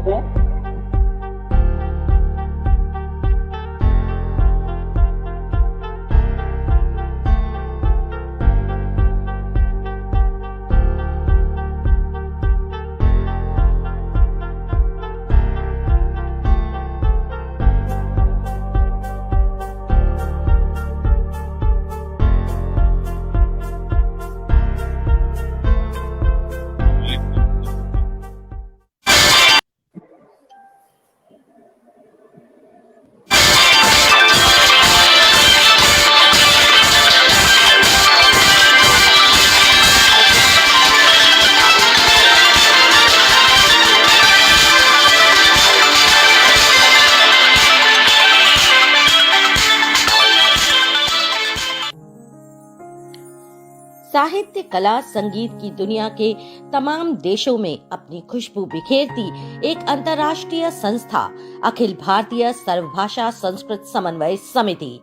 हैं। साहित्य, कला, संगीत की दुनिया के तमाम देशों में अपनी खुशबू बिखेरती एक अंतर्राष्ट्रीय संस्था अखिल भारतीय सर्वभाषा संस्कृत समन्वय समिति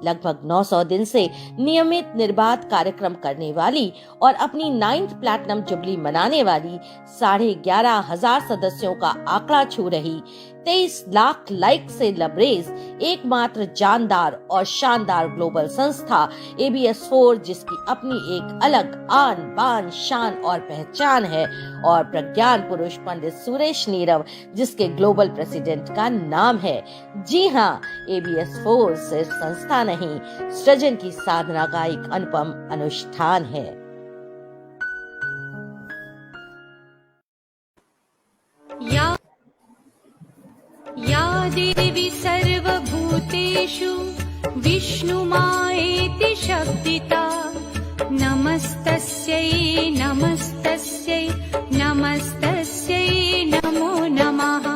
लगभग 900 दिन से नियमित निर्बाध कार्यक्रम करने वाली और अपनी 9th प्लैटिनम जुबली मनाने वाली 11,500 सदस्यों का आंकड़ा छू रही 23 लाख लाइक से लबरेज एकमात्र जानदार और शानदार ग्लोबल संस्था ABS4, जिसकी अपनी एक अलग आन बान शान और पहचान है, और प्रज्ञान पुरुष पंडित सुरेश नीरव, जिसके ग्लोबल प्रेसिडेंट का नाम है। जी हाँ, ABS4 सिर्फ संस्था नहीं, सृजन की साधना का एक अनुपम अनुष्ठान है। या देवी सर्वभूतेषु विष्णुमायेति शब्दिता नमस्तस्यै नमस्तस्यै नमस्तस्यै नमो नमः।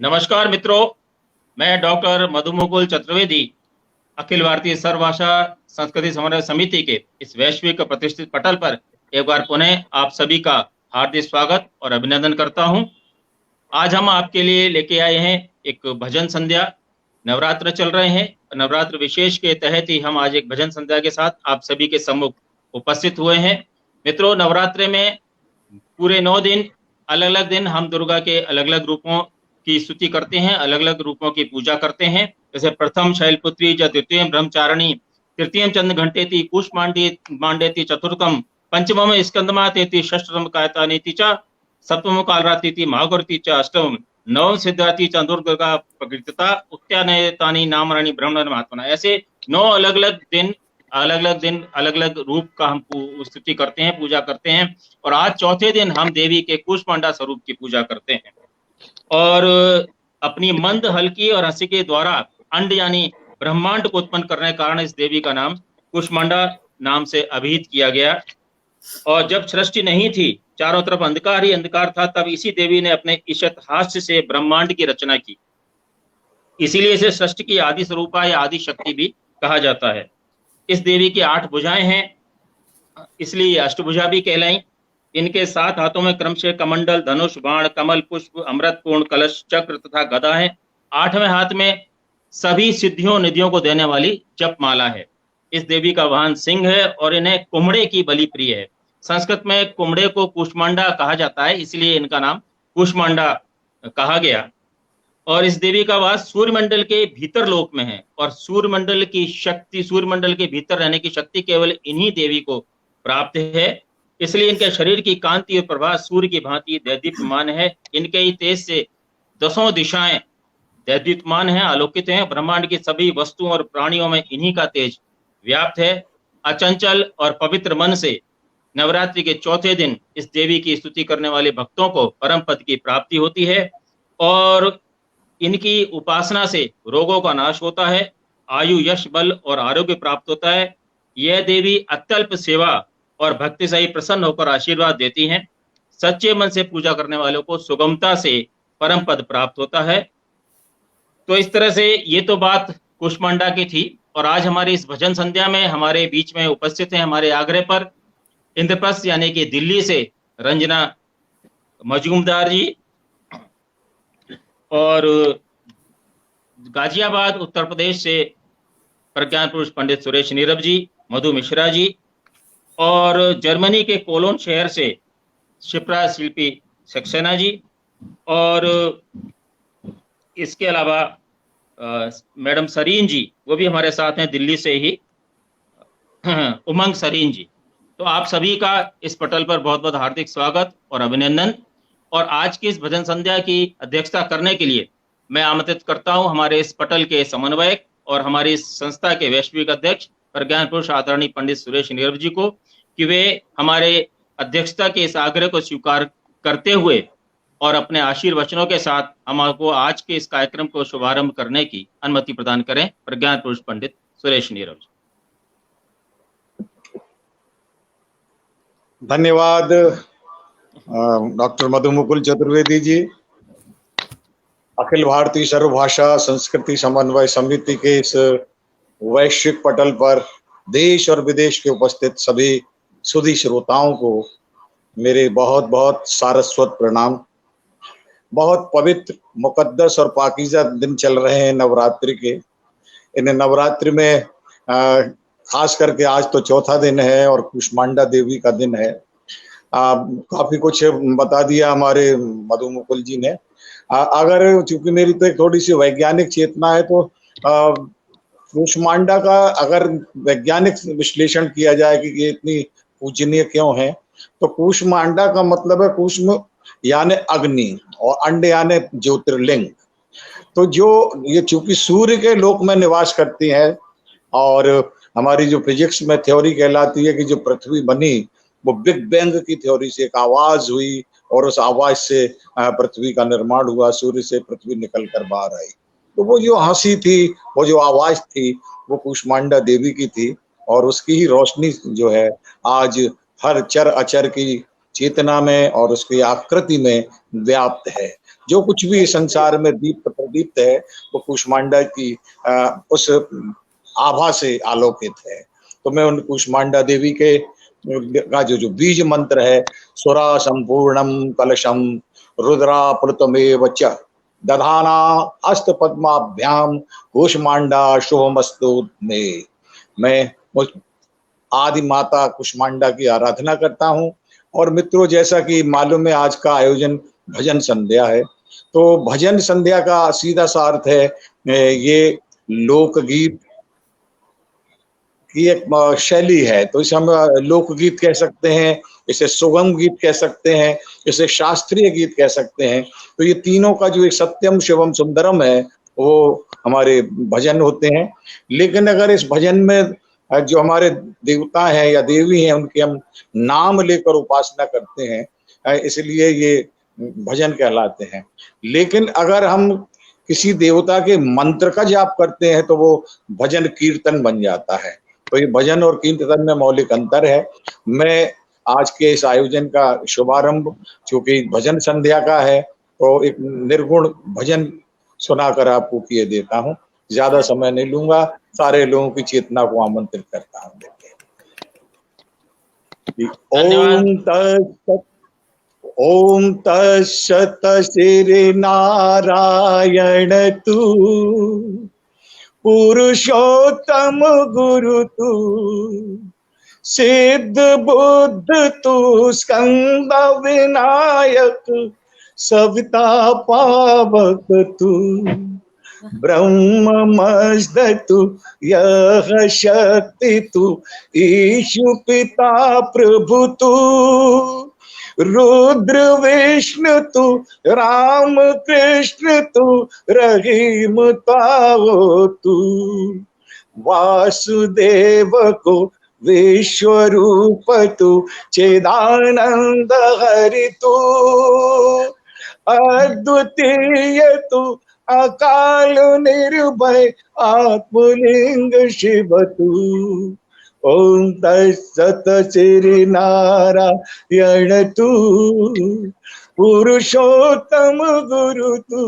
नमस्कार मित्रों, मैं डॉक्टर मधुमुकुल चतुर्वेदी अखिल भारतीय सर्वभाषा संस्कृति समन्वय समिति के इस वैश्विक प्रतिष्ठित पटल पर एक बार पुनः आप सभी का हार्दिक स्वागत और अभिनंदन करता हूं। आज हम आपके लिए लेके आए हैं एक भजन संध्या। नवरात्र चल रहे हैं, नवरात्र विशेष के तहत ही हम आज एक भजन संध्या के साथ आप सभी के सम्मुख उपस्थित हुए हैं। मित्रों, नवरात्र में पूरे 9 दिन अलग अलग दिन हम दुर्गा के अलग अलग रूपों की स्तुति करते हैं, अलग अलग रूपों की पूजा करते हैं। जैसे प्रथम शैलपुत्री, द्वितीय ब्रह्मचारिणी, तृतीय चंद्र घंटेति, कुष्मांडेति, चतुर्थम पंचमम स्कंदमातेति, षष्ठम कायतानीति च, सप्तम कालरात्रिति, महागौरीति च, अष्टम नवम सिद्धाति च, दुर्गा प्रकृतिता, उत्यानयतानि नामराणि ब्रह्मण महात्मना। ऐसे 9 अलग अलग दिन अलग अलग रूप का हम स्तुति करते हैं, पूजा करते हैं। और आज चौथे दिन हम देवी के कुष्मांडा स्वरूप की पूजा करते हैं। और अपनी मंद, हल्की और हंसी के द्वारा अंड यानी ब्रह्मांड को उत्पन्न करने के कारण इस देवी का नाम कुष्मांडा नाम से अभिहित किया गया। और जब सृष्टि नहीं थी, चारों तरफ अंधकार ही अंधकार था, तब इसी देवी ने अपने ईशत हास्य से ब्रह्मांड की रचना की। इसीलिए इसे सृष्टि की आदि स्वरूपा या आदि शक्ति भी कहा जाता है। इस देवी की 8 भुजाएं हैं, इसलिए अष्टभुजा भी कहलाई। इनके 7 हाथों में क्रमशः कमंडल, धनुष, बाण, कमल, पुष्प, अमृत पूर्ण, कलश, चक्र तथा गदा है। 8वें हाथ में सभी सिद्धियों निधियों को देने वाली जपमाला है। इस देवी का वाहन सिंह है और इन्हें कुम्हड़े की बलि प्रिय है। संस्कृत में कुम्हड़े को कुष्मांडा कहा जाता है, इसलिए इनका नाम कुष्मांडा कहा गया। और इस देवी का वास सूर्यमंडल के भीतर लोक में है, और सूर्यमंडल की शक्ति, सूर्यमंडल के भीतर रहने की शक्ति केवल इन्हीं देवी को प्राप्त है। इसलिए इनके शरीर की कांति और प्रभा सूर्य की भांति दैदीप्यमान है। इनके ही तेज से 10 दिशाएं दैदीप्यमान है, आलोकित हैं। ब्रह्मांड की सभी वस्तुओं और प्राणियों में इन्हीं का तेज व्याप्त है। अचंचल और पवित्र मन से नवरात्रि के चौथे दिन इस देवी की स्तुति करने वाले भक्तों को परम पद की प्राप्ति होती है, और इनकी उपासना से रोगों का नाश होता है, आयु, यश, बल और आरोग्य प्राप्त होता है। यह देवी अत्यल्प सेवा और भक्ति से ही प्रसन्न होकर आशीर्वाद देती हैं। सच्चे मन से पूजा करने वालों को सुगमता से परम पद प्राप्त होता है। तो इस तरह से ये तो बात कुष्मांडा की थी। और आज हमारी इस भजन संध्या में हमारे बीच में उपस्थित हैं, हमारे आग्रह पर, इंद्रप्रस्थ यानी कि दिल्ली से रंजना मजूमदार जी, और गाजियाबाद उत्तर प्रदेश से प्रज्ञान पुरुष पंडित सुरेश नीरव जी, मधु मिश्रा जी, और जर्मनी के कोलोन शहर से शिप्रा शिल्पी सक्सेना जी, और इसके अलावा मैडम सरीन जी, वो भी हमारे साथ हैं दिल्ली से ही, उमंग सरीन जी। तो आप सभी का इस पटल पर बहुत बहुत हार्दिक स्वागत और अभिनंदन। और आज की इस भजन संध्या की अध्यक्षता करने के लिए मैं आमंत्रित करता हूं हमारे इस पटल के समन्वयक और हमारी इस संस्था के वैश्विक अध्यक्ष प्रज्ञान पुरुष आदरणीय पंडित सुरेश नीरव जी को, कि वे हमारे अध्यक्षता के इस आग्रह को स्वीकार करते हुए और अपने आशीर्वचनों के साथ हमको आज के इस कार्यक्रम को शुभारंभ करने की अनुमति प्रदान करें। प्रज्ञान पुरुष पंडित सुरेश नीरव जी। धन्यवाद डॉक्टर मधुमुकुल चतुर्वेदी जी। अखिल भारतीय सर्वभाषा संस्कृति समन्वय समिति के इस वैश्विक पटल पर देश और विदेश के उपस्थित सभी सुधी श्रोताओं को मेरे बहुत बहुत सारस्वत प्रणाम। बहुत पवित्र, मुकद्दस और पाकीज़ा दिन चल रहे हैं नवरात्रि के। इन नवरात्रि में खास करके आज तो चौथा दिन है और कुष्मांडा देवी का दिन है। काफी कुछ बता दिया हमारे मधुमुकुल जी ने। अगर चूंकि मेरी तो एक थोड़ी सी वैज्ञानिक चेतना है, तो कुष्मांडा का अगर वैज्ञानिक विश्लेषण किया जाए कि ये इतनी पूजनीय क्यों है, तो कुष्मांडा का मतलब है कुष्म यानी अग्नि और अंड यानी ज्योतिर्लिंग। तो जो ये चूंकि सूर्य के लोक में निवास करती है, और हमारी जो फिजिक्स में थ्योरी कहलाती है कि जो पृथ्वी बनी वो बिग बैंग की थ्योरी से एक आवाज हुई और उस आवाज से पृथ्वी का निर्माण हुआ, सूर्य से पृथ्वी निकल कर बाहर आई। तो वो जो हंसी थी, वो जो आवाज थी, वो कुष्मांडा देवी की थी, और उसकी ही रोशनी जो है आज हर चर अचर की चेतना में और उसकी आकृति में व्याप्त है। जो कुछ भी संसार में दीप्त प्रदीप्त है वो कुष्मांडा की उस आभा से आलोकित है। तो मैं उन कुष्मांडा देवी के का जो बीज मंत्र है, सुरा संपूर्णम कलशम रुद्रा प्लुतमेव च दधाना हस्त पद्माभ्याम कुष्मांडा शुभमस्तु में, मैं उस आदि माता कुष्मांडा की आराधना करता हूँ। और मित्रों, जैसा कि मालूम है आज का आयोजन भजन संध्या है, तो भजन संध्या का सीधा सा अर्थ है ये लोकगीत की एक शैली है। तो इसे हम लोकगीत कह सकते हैं, इसे सुगम गीत कह सकते हैं, इसे शास्त्रीय गीत कह सकते हैं। तो ये तीनों का जो एक सत्यम शिवम सुंदरम है वो हमारे भजन होते हैं। लेकिन अगर इस भजन में जो हमारे देवता हैं या देवी हैं उनके हम नाम लेकर उपासना करते हैं, इसलिए ये भजन कहलाते हैं। लेकिन अगर हम किसी देवता के मंत्र का जाप करते हैं तो वो भजन कीर्तन बन जाता है। तो ये भजन और कीर्तन में मौलिक अंतर है। मैं आज के इस आयोजन का शुभारंभ चूंकि भजन संध्या का है, तो एक निर्गुण भजन सुनाकर आपको किए देता हूँ। ज्यादा समय नहीं लूंगा, सारे लोगों की चेतना को आमंत्रित करता हूँ। ओम तत्सत श्री नारायण तू पुरुषोत्तम गुरु तू सिद्ध बुद्ध तू स्कंद विनायक सविता पावक तू ब्रह्म मस्द तू यह शक्ति तू ईशु पिता प्रभु तू रुद्र विष्णु तू राम कृष्ण तू रहीम ताओ तू वासुदेव को विश्व रूप तू चिदानंद हरि तू अद्वितीय तू अकाल निर्भय आत्मलिंग शिव तू। ओम तत्सत श्री नारायण तू पुरुषोत्तम गुरु तू।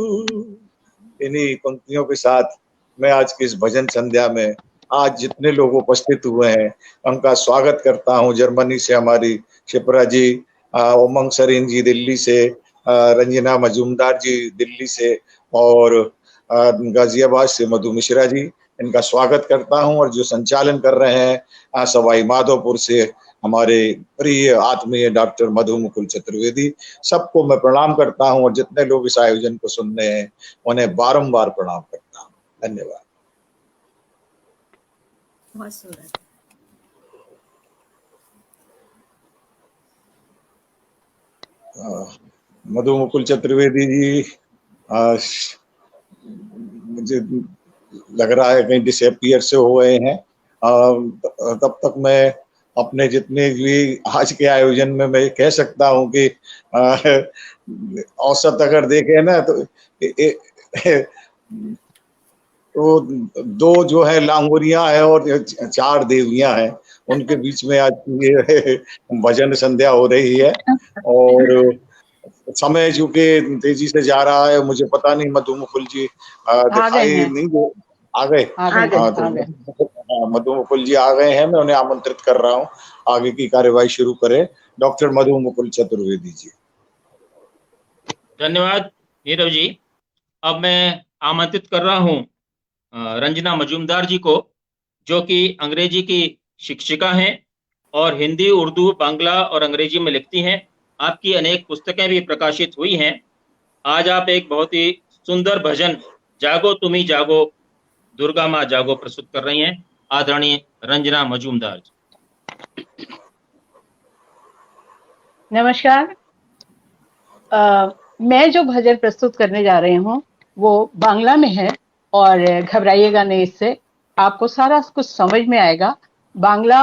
इन्हीं पंक्तियों के साथ मैं आज की इस भजन संध्या में आज जितने लोग उपस्थित हुए हैं उनका स्वागत करता हूँ। जर्मनी से हमारी शिप्रा जी, उमंग सरीन जी दिल्ली से, रंजना मजूमदार जी दिल्ली से, और गाजियाबाद से मधु मिश्रा जी, इनका स्वागत करता हूं। और जो संचालन कर रहे हैं सवाई माधोपुर से हमारे प्रिय आत्मीय डॉक्टर मधु मुकुल चतुर्वेदी, सबको मैं प्रणाम करता हूं और जितने लोग इस आयोजन को सुन रहे हैं उन्हें बारंबार प्रणाम करता हूं। धन्यवाद। बहुत सुंदर। मधु मुकुल चतुर्वेदी जी, मुझे लग रहा है कहीं डिसअपियर से हो गए हैं। तब तक मैं अपने जितने भी आज के आयोजन में मैं कह सकता हूं कि औसत अगर देखें ना तो दो जो है लांगुरियां है और 4 देवियां हैं, उनके बीच में आज ये भजन संध्या हो रही है। और समय चूंकि तेजी से जा रहा है, मुझे पता नहीं मधु मुकुल जी दिखाई नहीं दे, आ गए। मधु मुकुल जी आ गए हैं, मैं उन्हें आमंत्रित कर रहा हूँ आगे की कार्यवाही शुरू करें। डॉक्टर मधु मुकुल चतुर्वेदी जी। धन्यवाद नीरव जी। अब मैं आमंत्रित कर रहा हूँ रंजना मजूमदार जी को, जो कि अंग्रेजी की शिक्षिका हैं और हिंदी, उर्दू, बांग्ला और अंग्रेजी में लिखती हैं। आपकी अनेक पुस्तकें भी प्रकाशित हुई हैं। आज आप एक बहुत ही सुंदर भजन जागो तुमी जागो दुर्गा माँ जागो प्रस्तुत कर रही हैं। आदरणीय रंजना मजूमदार जी। नमस्कार। मैं जो भजन प्रस्तुत करने जा रही हूँ वो बांग्ला में है और घबराइएगा नहीं, इससे आपको सारा कुछ समझ में आएगा। बांग्ला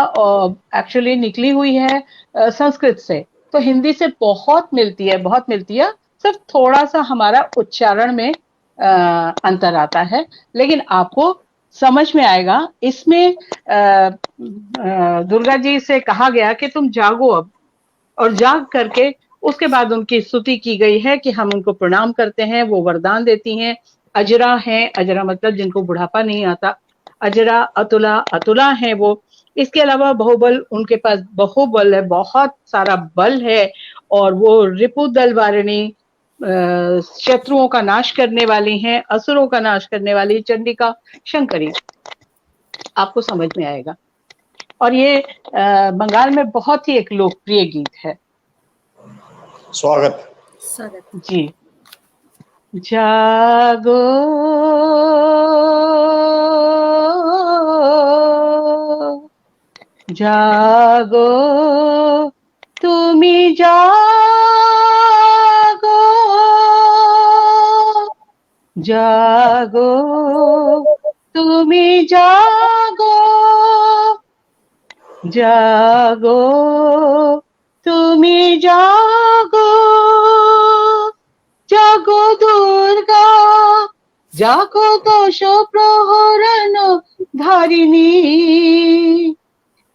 एक्चुअली निकली हुई है संस्कृत से, तो हिंदी से बहुत मिलती है, सिर्फ थोड़ा सा हमारा उच्चारण में अंतर आता है, लेकिन आपको समझ में आएगा। इसमें दुर्गा जी से कहा गया कि तुम जागो अब, और जाग करके उसके बाद उनकी स्तुति की गई है कि हम उनको प्रणाम करते हैं, वो वरदान देती हैं। अजरा है, अजरा मतलब जिनको बुढ़ापा नहीं आता, अजरा, अतुला, अतुला है वो। इसके अलावा बहुबल, उनके पास बहुबल है, बहुत सारा बल है, और वो रिपु दल वारिणी, शत्रुओं का नाश करने वाली हैं, असुरों का नाश करने वाली चंडिका शंकरी। आपको समझ में आएगा। और ये बंगाल में बहुत ही एक लोकप्रिय गीत है। स्वागत जी। जागो जागो तुमी जागो, जागो तुमी जागो, जागो तुमी जागो, जागो दुर्गा जागो दश प्रहरण धारिणी,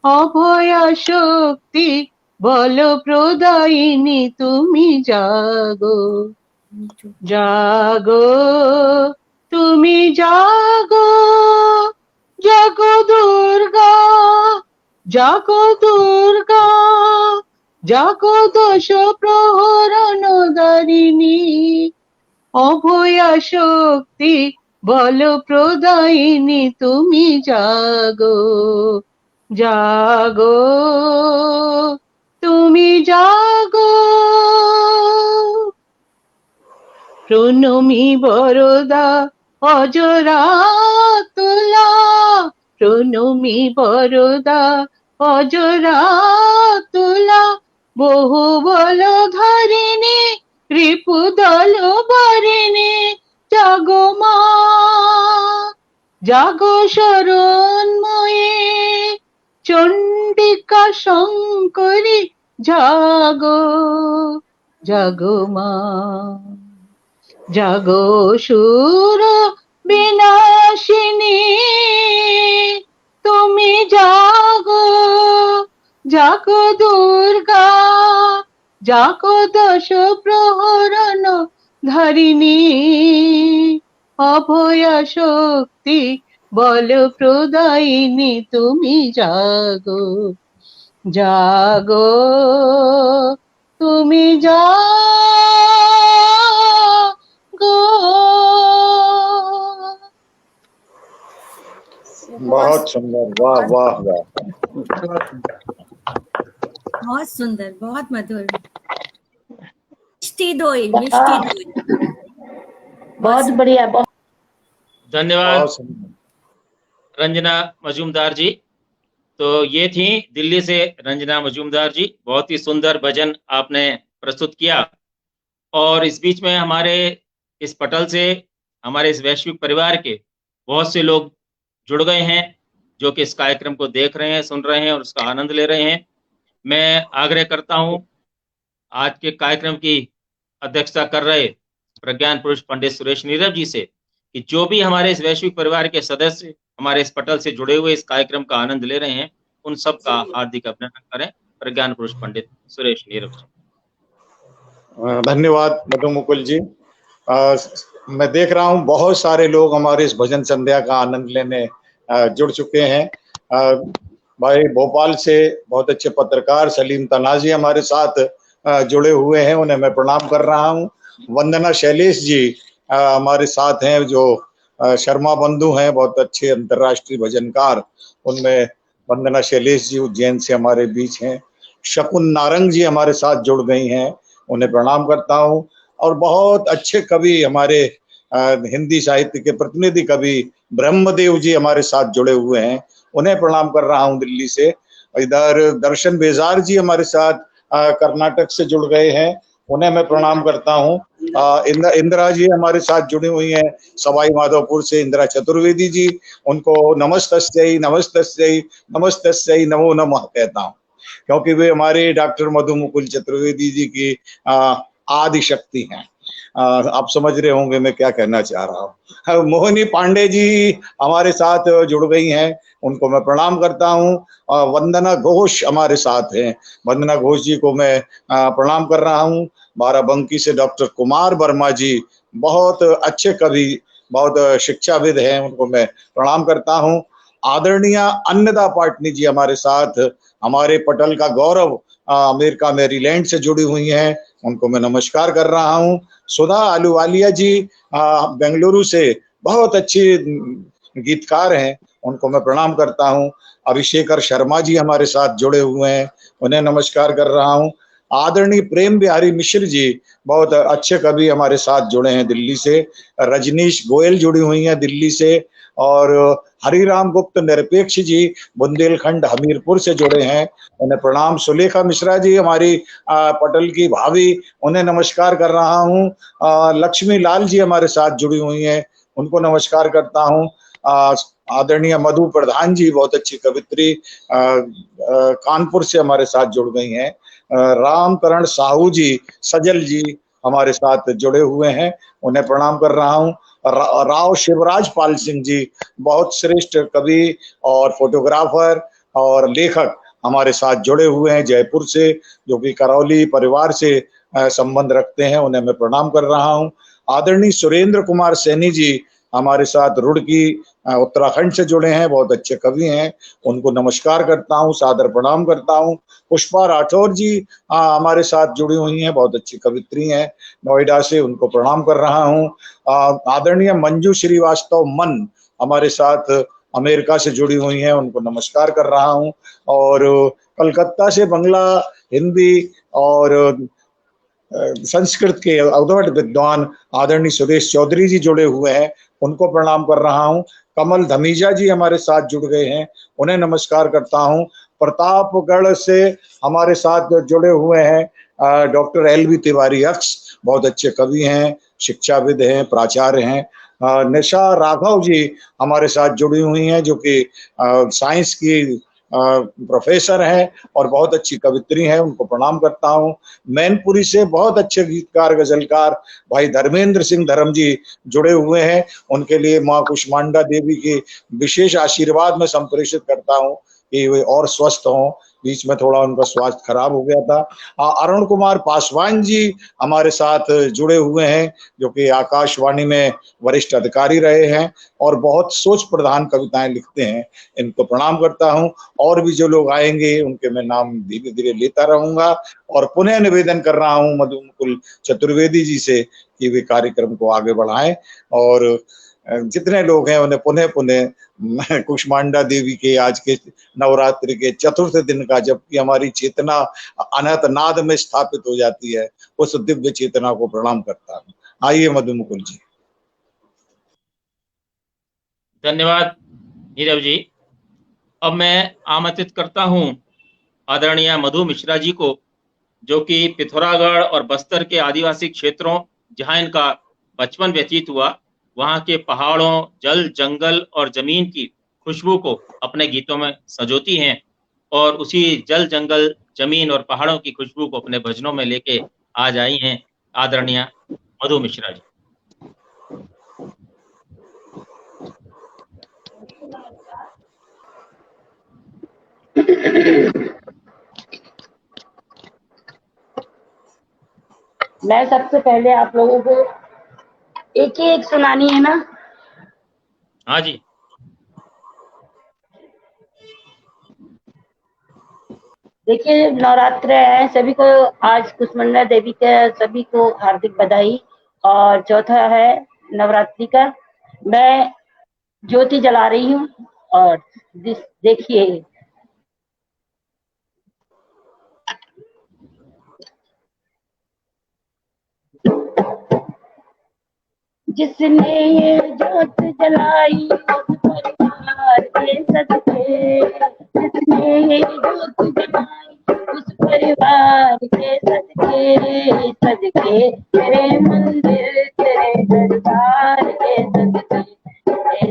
अभया शक्ति बल प्रदायिनी तुमी जागो, जागो तुमी जागो, जागो दुर्गा जागो दुर्गा, जागो दश प्रहरण धारिणी, अभया शक्ति बल प्रदायिनी तुमी जागो, जागो तुमी जागो। প্রণমী বরদা অজরা তুলা, প্রণমী বরদা অজরা তুলা, বহু বল ধারিণী রিপু দল বারিণী, জাগো মা জাগো শরণময়ী চণ্ডিকা শঙ্করী, জাগো জাগো মা, জাগো সুর বিনাশিনী তুমি জাগো, জাগো দুর্গা জাগো দশ প্রহরণ ধারিণী, অভয়া শক্তি বল প্রদায়িনী তুমি জাগো, জাগো তুমি জাগো। बहुत सुंदर, वाह वाह वाह। बहुत सुंदर, बहुत मधुर। मिष्टी दोई, मिष्टी दोई। बहुत बढ़िया, बहुत धन्यवाद बहुत सुंदर। रंजना मजूमदार जी। तो ये थी दिल्ली से रंजना मजूमदार जी, बहुत ही सुंदर भजन आपने प्रस्तुत किया। और इस बीच में हमारे इस पटल से, हमारे इस वैश्विक परिवार के बहुत से लोग जुड़ गए हैं, जो कि इस कार्यक्रम को देख रहे हैं, सुन रहे हैं और उसका आनंद ले रहे हैं। मैं आग्रह करता हूं आज के कार्यक्रम की अध्यक्षता कर रहे प्रज्ञान पुरुष पंडित सुरेश नीरव जी से कि जो भी हमारे इस वैश्विक परिवार के सदस्य हमारे इस पटल से जुड़े हुए इस कार्यक्रम का आनंद ले रहे हैं, उन सब का हार्दिक अभिनंदन करें। प्रज्ञान पुरुष पंडित सुरेश नीरव जी। धन्यवाद मधु मुकुल जी। मैं देख रहा हूँ बहुत सारे लोग हमारे इस भजन संध्या का आनंद लेने जुड़ चुके हैं। भाई भोपाल से बहुत अच्छे पत्रकार सलीम तनाजी हमारे साथ जुड़े हुए हैं, उन्हें मैं प्रणाम कर रहा हूँ। वंदना शैलेश जी हमारे साथ हैं, जो शर्मा बंधु हैं, बहुत अच्छे अंतर्राष्ट्रीय भजनकार, उनमें वंदना शैलेश जी उज्जैन से हमारे बीच हैं। शकुन नारंग जी हमारे साथ जुड़ गई हैं, उन्हें प्रणाम करता हूँ। और बहुत अच्छे कवि हमारे हिंदी साहित्य के प्रतिनिधि कवि ब्रह्मदेव जी हमारे साथ जुड़े हुए हैं, उन्हें प्रणाम कर रहा हूँ दिल्ली से। इधर दर्शन बेजार जी हमारे साथ कर्नाटक से जुड़ गए हैं, उन्हें मैं प्रणाम करता हूँ। इंदिरा जी हमारे साथ जुड़ी हुई हैं सवाई माधोपुर से, इंदिरा चतुर्वेदी जी, उनको नमस्तस्यै नमस्तस्यै नमस्तस्यै नमो नमः कहता हूँ, क्योंकि वे हमारे डॉक्टर मधु मुकुल चतुर्वेदी जी की आदि शक्ति हैं। आप समझ रहे होंगे मैं क्या कहना चाह रहा हूँ। मोहिनी पांडे जी हमारे साथ जुड़ गई हैं, उनको मैं प्रणाम करता हूँ। वंदना घोष हमारे साथ हैं, वंदना घोष जी को मैं प्रणाम कर रहा हूँ। बाराबंकी से डॉक्टर कुमार वर्मा जी, बहुत अच्छे कवि, बहुत शिक्षाविद हैं, उनको मैं प्रणाम करता हूँ। आदरणीय अन्नदा पाटनी जी हमारे साथ, हमारे पटल का गौरव, अमेरिका मैरीलैंड से जुड़ी हुई हैं, उनको मैं नमस्कार कर रहा हूँ। सुधा आलूवालिया जी बेंगलुरु से बहुत अच्छी गीतकार हैं, उनको मैं प्रणाम करता हूँ। अभिषेकर शर्मा जी हमारे साथ जुड़े हुए हैं, उन्हें नमस्कार कर रहा हूँ। आदरणीय प्रेम बिहारी मिश्र जी बहुत अच्छे कवि हमारे साथ जुड़े हैं दिल्ली से। रजनीश गोयल जुड़ी हुई हैं दिल्ली से। और हरिराम गुप्त निरपेक्ष जी बुंदेलखंड हमीरपुर से जुड़े हैं, उन्हें प्रणाम। सुलेखा मिश्रा जी हमारी पटल की भाभी, उन्हें नमस्कार कर रहा हूँ। लक्ष्मी लाल जी हमारे साथ जुड़ी हुई हैं, उनको नमस्कार करता हूँ। आदरणीय मधु प्रधान जी बहुत अच्छी कवित्री कानपुर से हमारे साथ जुड़ गई हैं। रामकरण साहू जी सजल जी हमारे साथ जुड़े हुए हैं, उन्हें प्रणाम कर रहा हूँ। राव शिवराज पाल सिंह जी बहुत श्रेष्ठ कवि और फोटोग्राफर और लेखक हमारे साथ जुड़े हुए हैं जयपुर से, जो कि करौली परिवार से संबंध रखते हैं, उन्हें मैं प्रणाम कर रहा हूँ। आदरणीय सुरेंद्र कुमार सैनी जी हमारे साथ रुड़की उत्तराखंड से जुड़े हैं, बहुत अच्छे कवि हैं, उनको नमस्कार करता हूँ, सादर प्रणाम करता हूँ। पुष्पा राठौर जी हमारे साथ जुड़ी हुई हैं, बहुत अच्छी कवित्री हैं नोएडा से, उनको प्रणाम कर रहा हूँ। आदरणीय मंजू श्रीवास्तव मन हमारे साथ अमेरिका से जुड़ी हुई हैं, उनको नमस्कार कर रहा हूँ। और कलकत्ता से बांग्ला, हिंदी और संस्कृत के अवधवट विद्वान आदरणीय सुरेश चौधरी जी जुड़े हुए हैं, उनको प्रणाम कर रहा हूँ। कमल धमीजा जी हमारे साथ जुड़ गए हैं, उन्हें नमस्कार करता हूँ। प्रतापगढ़ से हमारे साथ जुड़े हुए हैं डॉक्टर एल.वी. तिवारी अक्स, बहुत अच्छे कवि हैं, शिक्षाविद हैं, प्राचार्य हैं। निशा राघव जी हमारे साथ जुड़ी हुई हैं, जो कि साइंस की प्रोफेसर हैं और बहुत अच्छी कवित्री हैं, उनको प्रणाम करता हूँ। मैनपुरी से बहुत अच्छे गीतकार गजलकार भाई धर्मेंद्र सिंह धर्म जी जुड़े हुए हैं, उनके लिए माँ कुष्मांडा देवी की विशेष आशीर्वाद में संप्रेषित करता हूँ कि वे और स्वस्थ हों, बीच में थोड़ा उनका स्वास्थ्य खराब हो गया था। अरुण कुमार पासवान जी हमारे साथ जुड़े हुए हैं, जो कि आकाशवाणी में वरिष्ठ अधिकारी रहे हैं और बहुत सोच प्रधान कविताएं लिखते हैं, इनको प्रणाम करता हूं। और भी जो लोग आएंगे उनके मैं नाम धीरे धीरे लेता रहूंगा। और पुनः निवेदन कर रहा हूं मधु मुकुल चतुर्वेदी जी से कि वे कार्यक्रम को आगे बढ़ाएं। और जितने लोग हैं उन्हें पुनः पुनः कुष्मांडा देवी के आज के नवरात्रि के चतुर्थ दिन का, जबकि हमारी चेतना अनंत नाद में स्थापित हो जाती है, उस दिव्य चेतना को प्रणाम करता हूँ। आइए मधुमुकुल जी। धन्यवाद नीरव जी। अब मैं आमंत्रित करता हूं आदरणीय मधु मिश्रा जी को, जो कि पिथौरागढ़ और बस्तर के आदिवासी क्षेत्रों जहां इनका बचपन व्यतीत हुआ, वहां के पहाड़ों, जल, जंगल और जमीन की खुशबू को अपने गीतों में सजोती हैं और उसी जल, जंगल, जमीन और पहाड़ों की खुशबू को अपने भजनों में लेके आज आई हैं आदरणीय मधु मिश्रा जी। मैं सबसे पहले आप लोगों को एक ही एक सुनानी है ना? हाँ जी। देखिए, नवरात्र है, सभी को आज कुष्मांडा देवी के सभी को हार्दिक बधाई। और चौथा है नवरात्रि का। मैं ज्योति जला रही हूँ और देखिए, जिसने ये ज्योत जलाई उस परिवार के सदके, जिसने ये ज्योत जलाई उस परिवार के सदके, सदके तेरे मंदिर तेरे दरबार के सदके,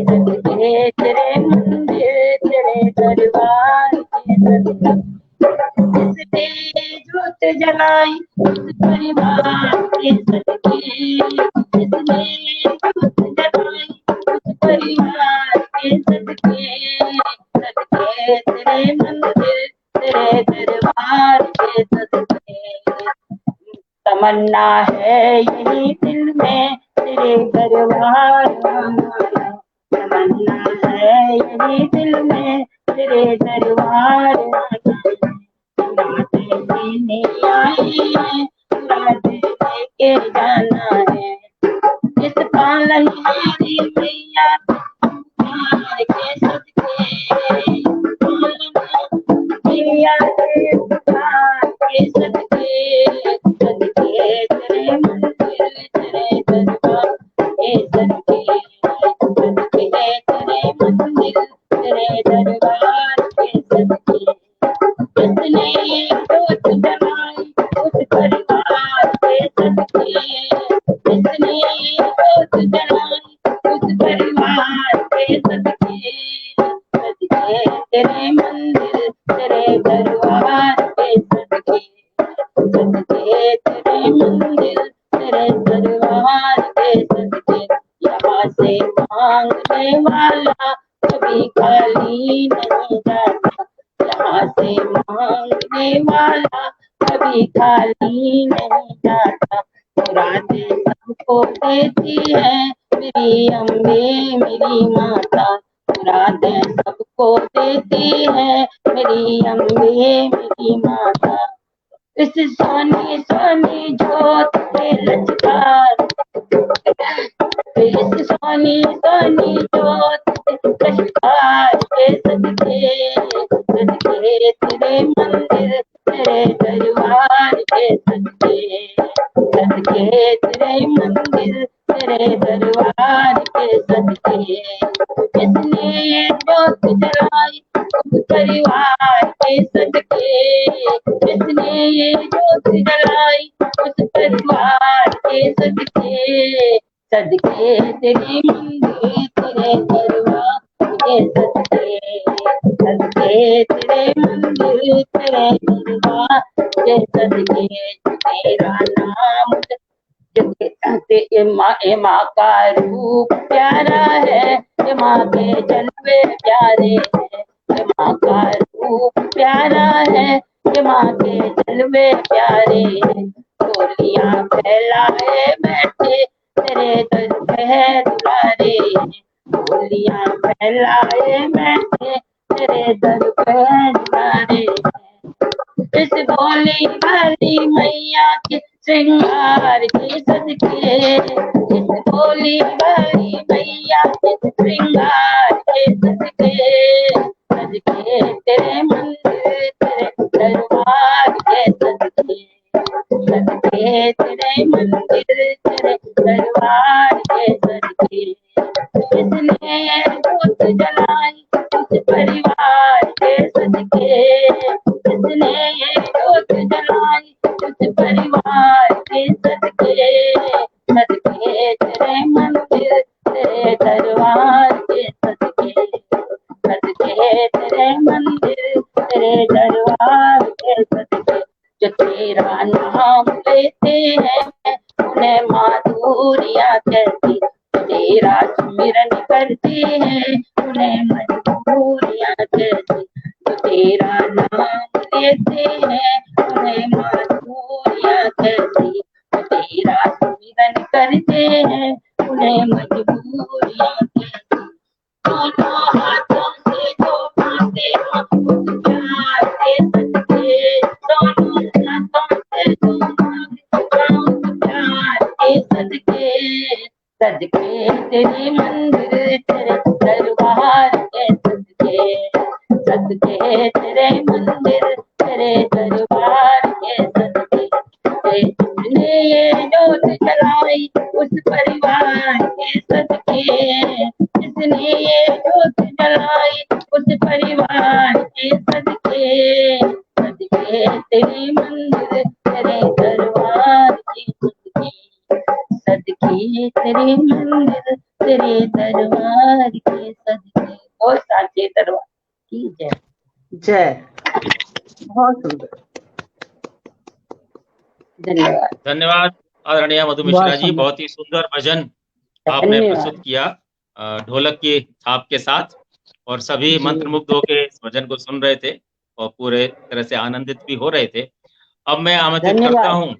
सदके तेरे मंदिर तेरे दरबार के सदके, जिसने ज्योत जलाई उस परिवार के सदके, जिसने ज्योत जलाई उस परिवार के सदके, सदके तेरे मंदिर तेरे दरबार के सदके, तमन्ना है यही दिल में तेरे दरबार आना, तमन्ना है यही दिल में तेरे दरबार आना, राधे लेने आए हैं, राधे लेके जाना है, इस पालन हारी मैया के सदके, मैया के सदके, सदके तेरे मंदिर तेरे दरबार के सदके, सदके तेरे मंदिर तेरे दरबार के सदके, जिसने ज्योत जलाई उस परिवार के सदके, जिसने ज्योत जलाई उस परिवार के सदके, सदके तेरे मंदिर तेरे दरबार के सदके, सदके तेरे मंदिर तेरे दरबार के सदके, यहाँ से मांगने वाला कभी खाली नहीं जाता, यहाँ से मांगने वाला कभी खाली नहीं जाता, मुरादें सबको देती है मेरी अम्बे मेरी माता, मुरादें सबको देती है मेरी अम्बे मेरी माता, इस सोनी सोनी जोत के लचकार, इस सोनी सोनी जोत के लचकार के सदके, सदके तेरे मंदिर तेरे दरबार के सदके, सदके तेरे मंदिर तेरे दरबार के सदके, जिसने ज्योत जलाई उस परिवार के सदके, जिसने ये ज्योत जलाई उस परिवार के सदके, सदके तेरे मंदिर तेरे दरबार के सदके, सदके तेरे मंदिर तेरे दरबार के सदके, तेरा नाम माँ का रूप प्यारा है, माँ के जलवे प्यारे हैं, माँ का रूप प्यारा है, माँ के जलवे प्यारे हैं, टोलियां फैलाए बैठे तेरे दर पे दुलारे, टोलियां फैलाए बैठे तेरे दर पे दुलारे, इस भोली भाली मैया के श्रृंगार के सदके, इस भोली भाली मैया के श्रृंगार के सदके, सदके तेरे मंदिर तेरे दरबार के सदके, सदके तेरे मंदिर तेरे दरबार के सदके, किसने जोत जलाई उस परिवार के सदके, किसने ये जोत जलाई उस परिवार के सदके, सदके तेरे मंदिर तेरे दरबार के सदके, सदके तेरे मंदिर तेरे दरबार के सदके, जो तेरा नाम लेते हैं उन्हें माधुरिया कहती, तेरा सुमिरन करते हैं उन्हें मजबूरियां कहती, जो तेरा नाम लेते हैं उन्हें माधुरियां कहती, जो तेरा सुमिरन करते हैं उन्हें मजबूरियां कहती, दोनों हाथों से जो मांगते हम उस प्यार के सदके, दोनों हाथों से जो मांगते हम उस प्यार के सदके, सदके तेरे मंदिर तेरे दरबार के सदके, सदके तेरे मंदिर तेरे दरबार के सदके, जिसने ये जोत जलाई उस परिवार के सदके, जिसने ये जोत जलाई उस परिवार के सदके, सदके तेरे मंदिर तेरे दरबार के सदके, सदके तेरे मंदिर तेरे दरबार के सदके। और साचे दरबार की जय। जय। बहुत सुंदर, धन्यवाद। धन्यवाद आदरणीय मधु मिश्रा जी, बहुत ही सुंदर भजन आपने प्रस्तुत किया ढोलक की थाप के साथ, और सभी मंत्रमुग्ध होकर इस भजन को सुन रहे थे और पूरे तरह से आनंदित भी हो रहे थे। अब मैं आमंत्रित करता हूँ,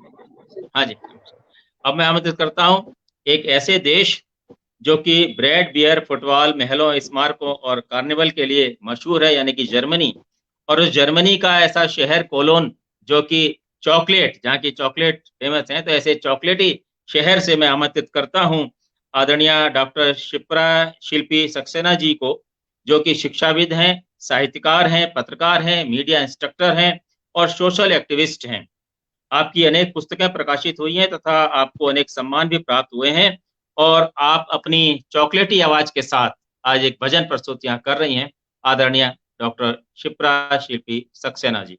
हाँ जी, अब मैं आमंत्रित करता हूँ एक ऐसे देश जो कि ब्रेड, बियर, फुटबॉल, महलों, स्मारकों और कार्निवल के लिए मशहूर है, यानी कि जर्मनी। और उस जर्मनी का ऐसा शहर कोलोन जो कि चॉकलेट, जहाँ की चॉकलेट फेमस है, तो ऐसे चॉकलेटी शहर से मैं आमंत्रित करता हूँ आदरणीय डॉक्टर शिप्रा शिल्पी सक्सेना जी को, जो कि शिक्षाविद हैं, साहित्यकार हैं, पत्रकार हैं, मीडिया इंस्ट्रक्टर हैं और सोशल एक्टिविस्ट हैं। आपकी अनेक पुस्तकें प्रकाशित हुई हैं तथा आपको अनेक सम्मान भी प्राप्त हुए हैं, और आप अपनी चॉकलेटी आवाज के साथ आज एक भजन प्रस्तुत यहाँ कर रही हैं। आदरणीय डॉक्टर शिप्रा शिल्पी सक्सेना जी,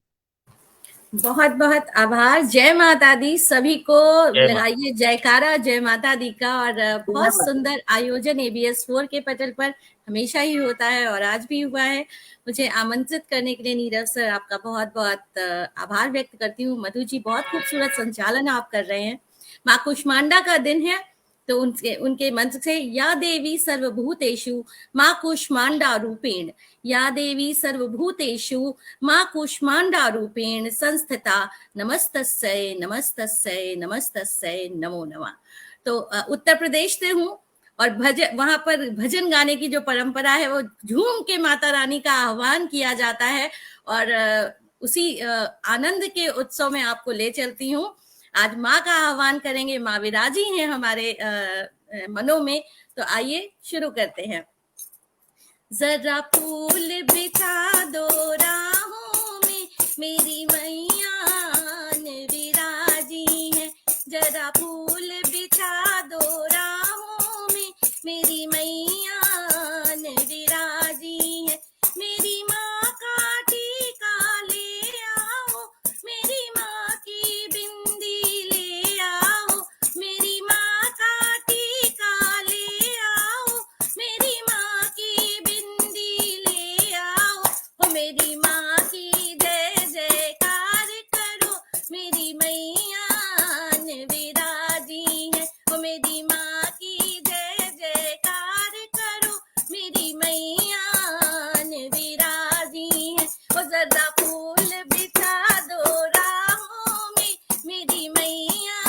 बहुत बहुत आभार। जय माता दी, सभी को लगाइए जयकारा जय माता दी का। और बहुत सुंदर आयोजन ABS4 के पटल पर हमेशा ही होता है और आज भी हुआ है। मुझे आमंत्रित करने के लिए नीरव सर आपका बहुत बहुत आभार व्यक्त करती हूँ। मधु जी, बहुत खूबसूरत संचालन आप कर रहे हैं। माँ कुष्मांडा का दिन है तो उनके मंत्र से या देवी सर्वभूतेषु माँ कुष्मांडा रूपेण, या देवी सर्वभूतेषु माँ कुष्मांडा रूपेण संस्थिता नमस्तस्यै नमस्तस्यै नमस्तस्यै नमो नमः। तो उत्तर प्रदेश से हूँ और वहां पर भजन गाने की जो परंपरा है वो झूम के माता रानी का आह्वान किया जाता है, और उसी आनंद के उत्सव में आपको ले चलती हूँ। आज माँ का आह्वान करेंगे, माँ विराजी हैं हमारे मनों में। तो आइए शुरू करते हैं। जरा फूल बिछा दो राहों में, मेरी मैया विराजी है। जरा फूल बिछा दो राहों में, मेरी मैया विराजी है। मेरी माँ का टीका ले आओ, मेरी माँ की बिंदी ले आओ, मेरी माँ का टीका ले आओ, मेरी माँ की बिंदी ले आओ, मेरी माँ की जय जयकार करो, मेरी मैया विराजी है। मेरी माँ की जय जयकार करो, मेरी मैया विराजी है। जरा फूल बिछा दो राहों में, मेरी मैया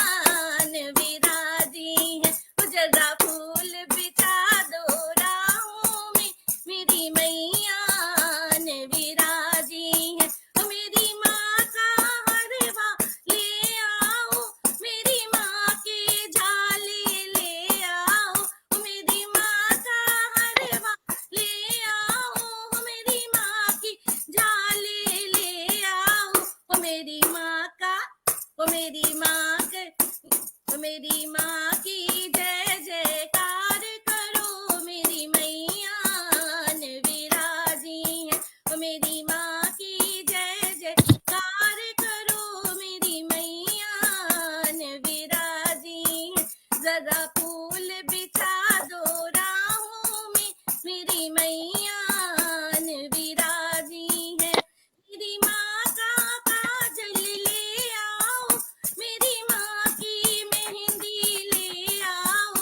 विराजी है। जरा फूल बिछा दो राहों में, मेरी मैया विराजी है। मेरी माँ का हरवा ले आओ, मेरी माँ की जय जयकार करो, मेरी मैया ने विराजी है। मेरी माँ की जय जयकार करो, मेरी मैया ने विराजी है। जरा फूल बिछा दो राहों में, मेरी मैया ने विराजी है। मेरी माँ का काजल ले आओ, मेरी माँ की मेहंदी ले आओ,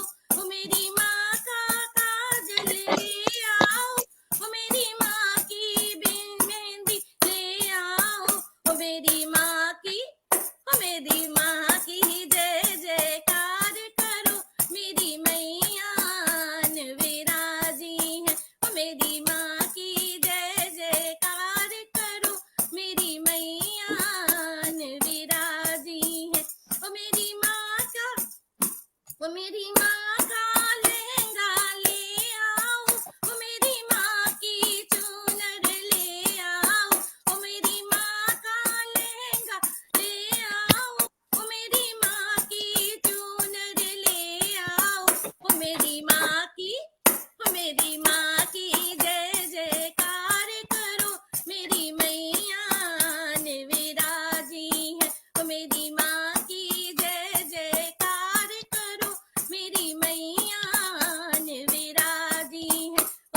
मेरी माँ का काजल ले आओ, मेरी माँ की मेहंदी ले आओ, मेरी माँ की जय जयकार करो, मेरी मैया ने विराजी है। मेरी माँ की जय जयकार करो, मेरी मैया ने विराजी है। मेरी माँ का लहंगा ले आओ, मेरी माँ की चूनर ले आओ, मेरी माँ का लहंगा ले आओ, मेरी माँ की चूनर ले आओ, मेरी माँ की जय जयकार करो, मेरी मैया ने विराजी है। मेरी माँ की जय जयकार करो, मेरी मैया ने विराजी है।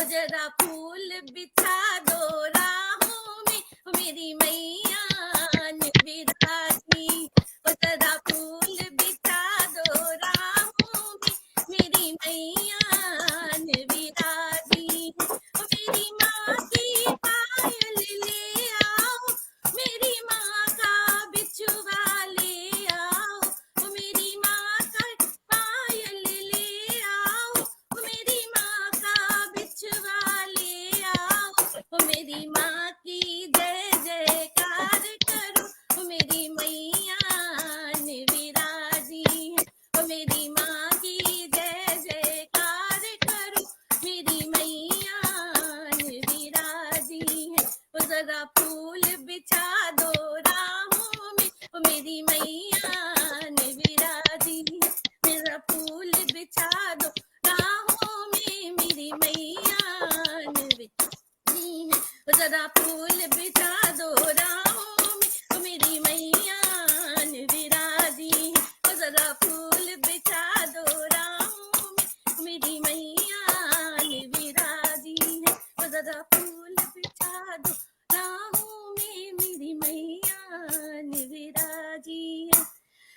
जरा फूल बिछा दो राहों में, मेरी मैया ने विराजी। जरा फूल बिछा दो राहों में, मेरी मैया ने विराजी। मेरी माँ की पायल ले आओ, मेरी माँ का बिछुआ ले आओ, मेरी माँ का पायल ले आओ, मेरी माँ का बिछुआ ले आओ, मेरी माँ की जय जयकार करो, मेरी मैया ने विराजी है। मेरी माँ की जय जयकार करो, मेरी मैया ने विराजी है। जरा फूल बिछा दो राहों में, मेरी मैया ने विराजी है। मेरा फूल बिछा दो राहों में, मेरी मैया ने विराजी है। जरा फूल बिछा दो राहों में, मेरी मैया ने विराजी है। जरा फूल बिछा दो राहों में, मेरी मैया ने विराजी है। जरा फूल बिछा दो राहों में, मेरी मैया ने विराजी है।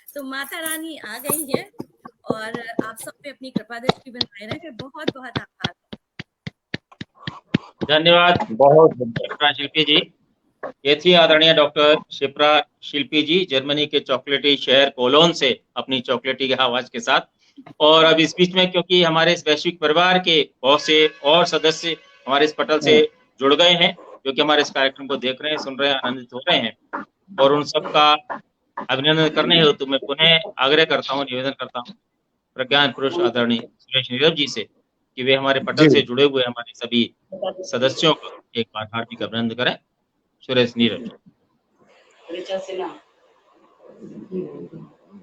तो माता रानी आ गई है और आप सब पे अपनी कृपा दृष्टि बनाए रखे। बहुत बहुत आभार। धन्यवाद बहुत शिप्रा शिल्पी जी। ये थी आदरणीय डॉक्टर शिप्रा शिल्पी जी, जर्मनी के चॉकलेटी शहर कोलोन से अपनी चॉकलेटी की आवाज के साथ। और अब इस बीच में, क्योंकि हमारे इस वैश्विक परिवार के बहुत से और सदस्य हमारे इस पटल से जुड़ गए हैं, जो कि हमारे इस कार्यक्रम को देख रहे हैं, सुन रहे हैं, आनंदित हो रहे हैं, और उन सबका अभिनंदन करने हेतु मैं पुनः आग्रह करता हूँ, निवेदन करता हूँ प्रज्ञान पुरुष आदरणीय सुरेश नीरव जी से कि वे हमारे पटल से जुड़े हुए हमारे सभी सदस्यों को एक बार हार्दिक अभिनंदन करें। सुरेश नीरव।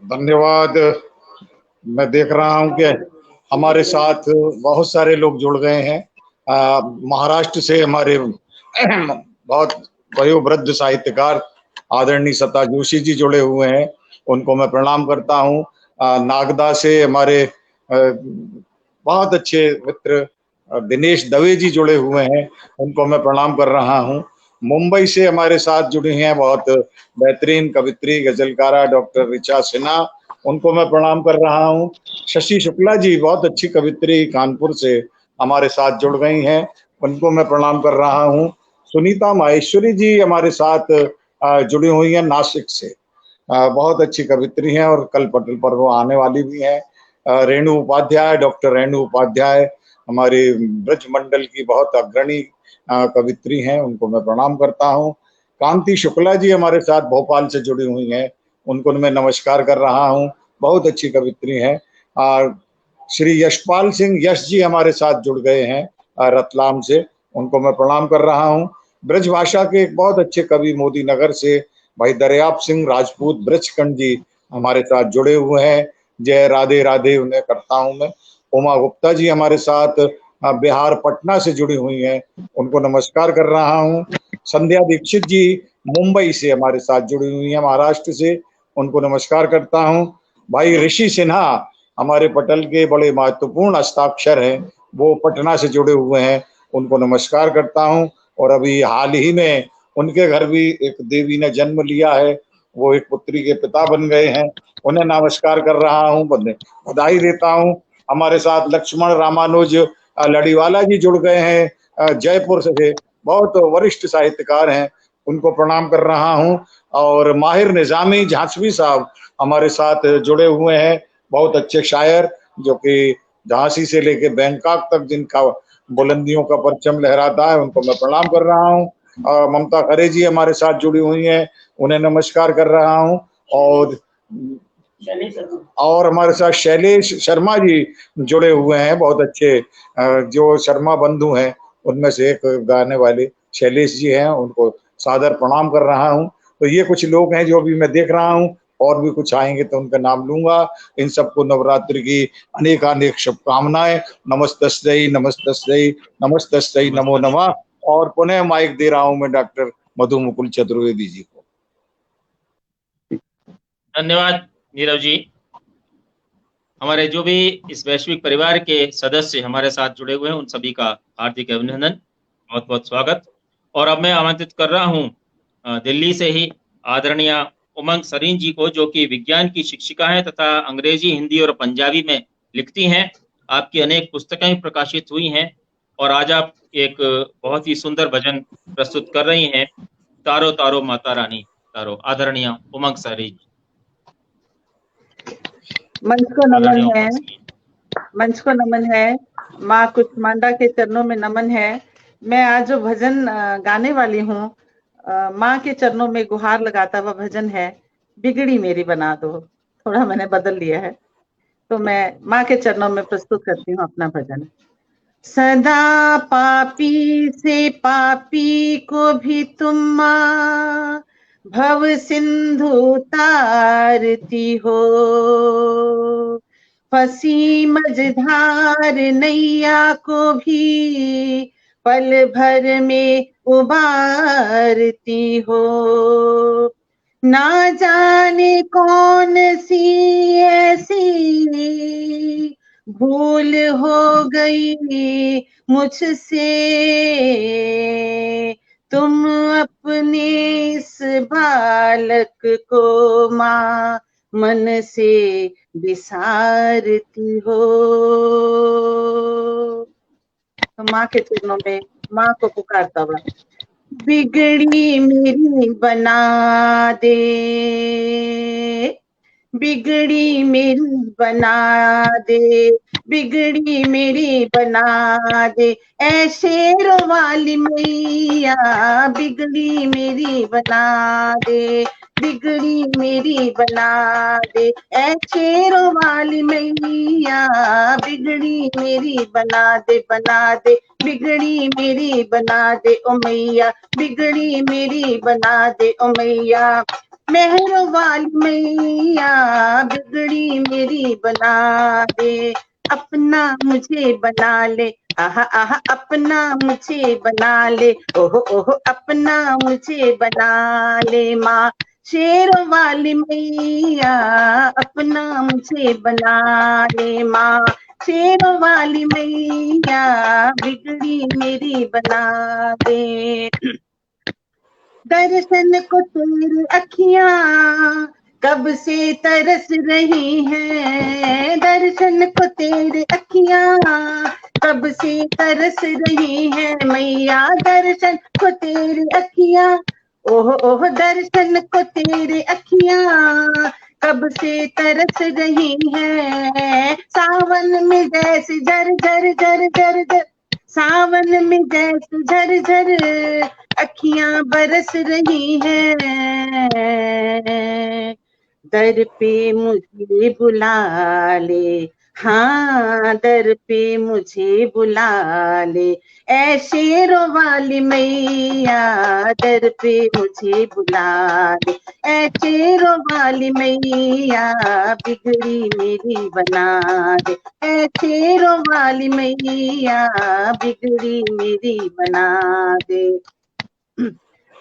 धन्यवाद। मैं देख रहा हूं कि हमारे साथ बहुत सारे लोग जुड़ गए हैं। महाराष्ट्र से हमारे बहुत वयोवृद्ध साहित्यकार आदरणीय सत्ता जोशी जी जुड़े हुए हैं, उनको मैं प्रणाम करता हूं। नागदा से हमारे बहुत अच्छे मित्र दिनेश दवे जी जुड़े हुए हैं, उनको मैं प्रणाम कर रहा हूं। मुंबई से हमारे साथ जुड़ी हैं बहुत बेहतरीन कवित्री गजलकारा डॉक्टर ऋचा सिन्हा, उनको मैं प्रणाम कर रहा हूं। शशि शुक्ला जी बहुत अच्छी कवित्री कानपुर से हमारे साथ जुड़ गई हैं, उनको मैं प्रणाम कर रहा हूं। सुनीता माहेश्वरी जी हमारे साथ जुड़ी हुई हैं नासिक से, बहुत अच्छी कवित्री हैं और कल पटल पर वो आने वाली भी हैं। रेणु उपाध्याय, डॉक्टर रेणु उपाध्याय हमारी ब्रज मंडल की बहुत अग्रणी कवित्री हैं, उनको मैं प्रणाम करता हूं। कांति शुक्ला जी हमारे साथ भोपाल से जुड़ी हुई हैं, उनको मैं नमस्कार कर रहा हूं, बहुत अच्छी कवित्री हैं। श्री यशपाल सिंह यश जी हमारे साथ जुड़ गए हैं रतलाम से, उनको मैं प्रणाम कर रहा हूं। ब्रज भाषा के एक बहुत अच्छे कवि मोदी नगर से भाई दरियाब सिंह राजपूत ब्रजखंड जी हमारे साथ जुड़े हुए हैं, जय राधे राधे उन्हें करता हूं मैं। उमा गुप्ता जी हमारे साथ बिहार पटना से जुड़ी हुई हैं, उनको नमस्कार कर रहा हूं। संध्या दीक्षित जी मुंबई से हमारे साथ जुड़ी हुई हैं, महाराष्ट्र से, उनको नमस्कार करता हूं। भाई ऋषि सिन्हा हमारे पटल के बड़े महत्वपूर्ण हस्ताक्षर हैं, वो पटना से जुड़े हुए हैं, उनको नमस्कार करता हूं। और अभी हाल ही में उनके घर भी एक देवी ने जन्म लिया है, वो एक पुत्री के पिता बन गए हैं, उन्हें नमस्कार कर रहा हूं, बधाई देता हूं। हमारे साथ लक्ष्मण रामानुज लड़ीवाला जी जुड़ गए हैं जयपुर से, बहुत वरिष्ठ साहित्यकार हैं, उनको प्रणाम कर रहा हूं। और माहिर निजामी झांसवी साहब हमारे साथ जुड़े हुए हैं, बहुत अच्छे शायर, जो कि झांसी से लेके बैंकॉक तक जिनका बुलंदियों का परचम लहराता है, उनको मैं प्रणाम कर रहा हूँ। ममता खरे जी हमारे साथ जुड़ी हुई हैं, उन्हें नमस्कार कर रहा हूँ। और हमारे साथ शैलेश शर्मा जी जुड़े हुए हैं, बहुत अच्छे जो शर्मा बंधु हैं उनमें से एक गाने वाले शैलेश जी हैं, उनको सादर प्रणाम कर रहा हूँ। तो ये कुछ लोग हैं जो अभी मैं देख रहा हूँ, और भी कुछ आएंगे तो उनका नाम लूंगा। इन सबको नवरात्रि की अनेक शुभकामनाएं। नमस्तस्यै नमस्तस्यै नमस्तस्यै नमो नमः। और पुनः माइक दे रहा हूं मैं डॉक्टर मधु मुकुल चतुर्वेदी जी को। धन्यवाद नीरव जी। हमारे जो भी इस वैश्विक परिवार के सदस्य हमारे साथ जुड़े हुए हैं, उन सभी का हार्दिक अभिनंदन, बहुत बहुत स्वागत। और अब मैं आमंत्रित कर रहा हूं दिल्ली से ही आदरणीय उमंग सरीन जी को, जो कि विज्ञान की शिक्षिका हैं तथा अंग्रेजी, हिंदी और पंजाबी में लिखती हैं। आपकी अनेक पुस्तकें प्रकाशित हुई हैं और आज आप एक बहुत ही सुंदर भजन प्रस्तुत कर रही हैं, तारो तारो माता रानी तारो। आदरणीय उमंग सरीन। मंच को नमन है, माँ कुष्मांडा के चरणों में नमन है। मैं आज जो भजन गाने वाली हूँ, माँ के चरणों में गुहार लगाता हुआ भजन है, बिगड़ी मेरी बना दो। थोड़ा मैंने बदल लिया है, तो मैं माँ के चरणों में प्रस्तुत करती हूँ अपना भजन। सदा पापी से पापी को भी तुम माँ भव सिंधु तारती हो, फंसी मझधार नैया को भी पल भर में उबारती हो। ना जाने कौन सी ऐसी भूल हो गई मुझसे, तुम अपने इस बालक को माँ मन से विसारती हो। तो माँ के चरणों में माँ को पुकारता हुआ, बिगड़ी मेरी बना दे, बिगड़ी मेरी बना दे, बिगड़ी मेरी बना दे, ऐ शेर वाली मैया बिगड़ी मेरी बना दे, बिगड़ी मेरी बना दे, ऐ शेर वाली मैया बिगड़ी मेरी बना दे, बना दे, बिगड़ी मेरी बना दे ओ मैया, बिगड़ी मेरी बना दे ओ मैया। मेहर वाली मैया बिगड़ी मेरी बना दे, अपना मुझे बना ले, आहा आहा अपना मुझे बना ले, ओहो ओहो अपना मुझे बना ले। माँ शेर वाली मैया अपना मुझे बना ले, माँ शेर वाली मैया बिगड़ी मेरी बना दे। दर्शन को तेरी अखियां कब से तरस रही हैं, दर्शन को तेरी अखियां कब से तरस रही हैं मैया, दर्शन को तेरी अखियां, ओह ओह दर्शन को तेरी अखियां कब से तरस रही हैं। सावन में जैसे झर झर झर झर झर, सावन में जैसे झर झर अखियां बरस रही हैं, दर पे मुझे बुला ले, हाँ दर पे मुझे बुला ले, ऐ शेरों वाली मैया दर पे मुझे बुला ले, ऐ शेरों वाली मैया बिगड़ी मेरी बना दे, ऐ शेरों वाली मैया बिगड़ी मेरी बना दे।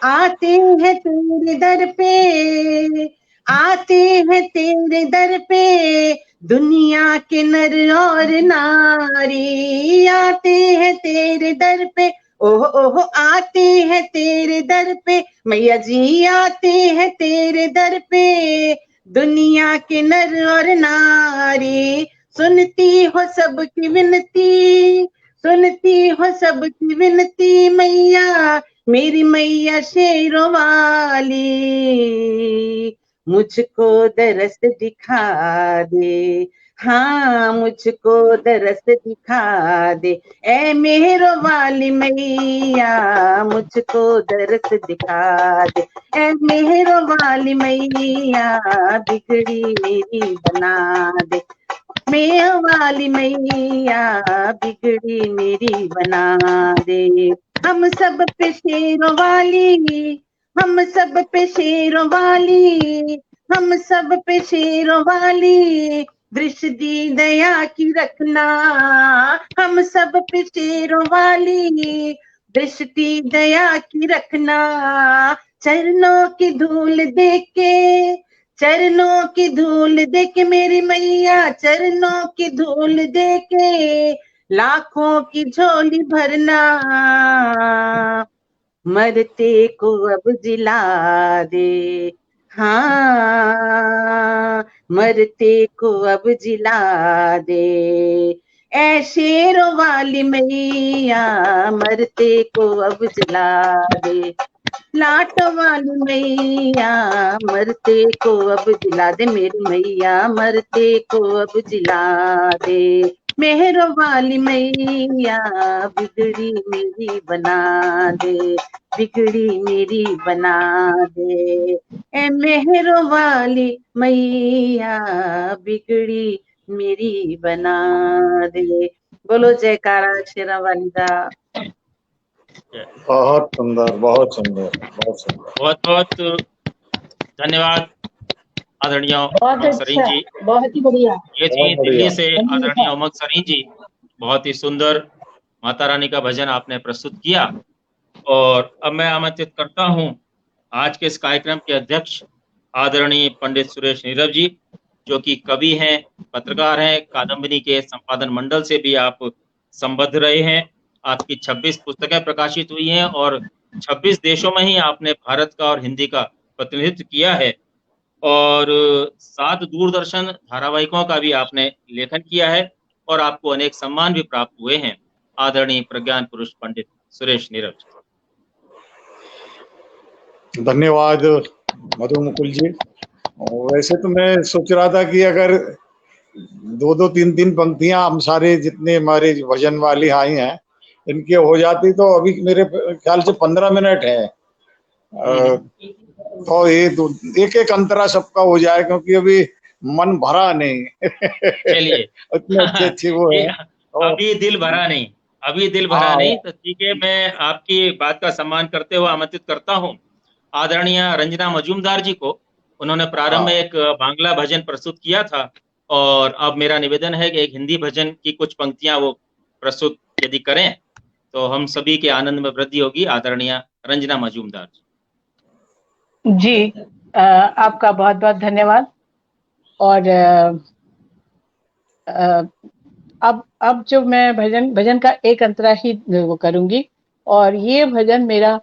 आते हैं तेरे दर पे, आते हैं तेरे दर पे दुनिया के नर और नारी, आते हैं तेरे दर पे, ओह ओह आते हैं तेरे दर पे, मैया जी आते हैं तेरे दर पे दुनिया के नर और नारी। सुनती हो सबकी विनती, सुनती हो सबकी विनती मैया, मेरी मैया शेरों वाली, मुझको दरस दिखा दे, हाँ मुझको दरस दिखा दे, ऐ मेहरों वाली मैया मुझको दरस दिखा दे, ऐ मेहरों वाली मैया बिगड़ी मेरी बना दे, मेहर वाली मैया बिगड़ी मेरी बना दे। हम सब पे शेरों वाली, हम सब पे शेरों वाली, हम सब पे शेरों वाली दृष्टि दया की रखना, हम सब पे शेरों वाली दृष्टि दया की रखना, चरणों की धूल देख के, चरणों की धूल दे के मेरी मैया, चरणों की धूल दे के लाखों की झोली भरना, मरते को अब जिला दे, हाँ मरते को अब जिला दे, ऐ शेरों वाली मैया मरते को अब जिला दे, लाट वाली मैया मरते को अब जिला दे, मेरी मैया मरते को अब जिला दे, मेहर वाली मैया बिगड़ी मेरी बना दे, बिगड़ी मेरी बना दे, ए मेहर वाली मैया बिगड़ी मेरी बना दे। बोलो जयकारा शेरा वाली का। बहुत सुंदर, बहुत सुंदर, बहुत सुंदर। बहुत बहुत धन्यवाद आदरणीय बहुत उमंग सरीन अच्छा, जी। बहुत ही बढ़िया। ये थी बहुत दिल्ली बढ़िया। से आदरणीय उमंग सरीन जी। बहुत ही सुंदर माता रानी का भजन आपने प्रस्तुत किया। और अब मैं आमंत्रित करता हूं आज के इस कार्यक्रम के अध्यक्ष आदरणीय पंडित सुरेश नीरव जी, जो कि कवि हैं, पत्रकार हैं, कादम्बरी के संपादन मंडल से भी आप संबद्ध रहे हैं। आपकी 26 पुस्तकें प्रकाशित हुई हैं और 26 देशों में ही आपने भारत का और हिंदी का प्रतिनिधित्व किया है, और 7 दूरदर्शन धारावाहिकों का भी आपने लेखन किया है और आपको अनेक सम्मान भी प्राप्त हुए हैं। आदरणीय प्रज्ञान पुरुष पंडित सुरेश नीरव जी। धन्यवाद मधु मुकुल जी। वैसे तो मैं सोच रहा था कि अगर 2-2, 3-3 पंक्तियां हम सारे जितने हमारे भजन वाली आई हैं इनकी हो जाती तो अभी मेरे ख्याल से 15 मिनट है, तो ये एक एक अंतरा सबका हो जाए, क्योंकि अभी मन भरा नहीं। चलिए इतने अच्छे वो है। अभी दिल भरा नहीं, अभी दिल भरा नहीं, तो ठीक है, मैं आपकी बात का सम्मान करते हुए आमंत्रित करता हूँ आदरणीय रंजना मजूमदार जी को। उन्होंने प्रारंभ में एक बांग्ला भजन प्रस्तुत किया था और अब मेरा निवेदन है कि एक हिंदी भजन की कुछ पंक्तियां वो प्रस्तुत यदि करें तो हम सभी के आनंद में वृद्धि होगी। आदरणीय रंजना मजूमदार जी, आपका बहुत बहुत धन्यवाद। और अब जो मैं भजन का एक अंतरा ही वो करूंगी, और ये भजन मेरा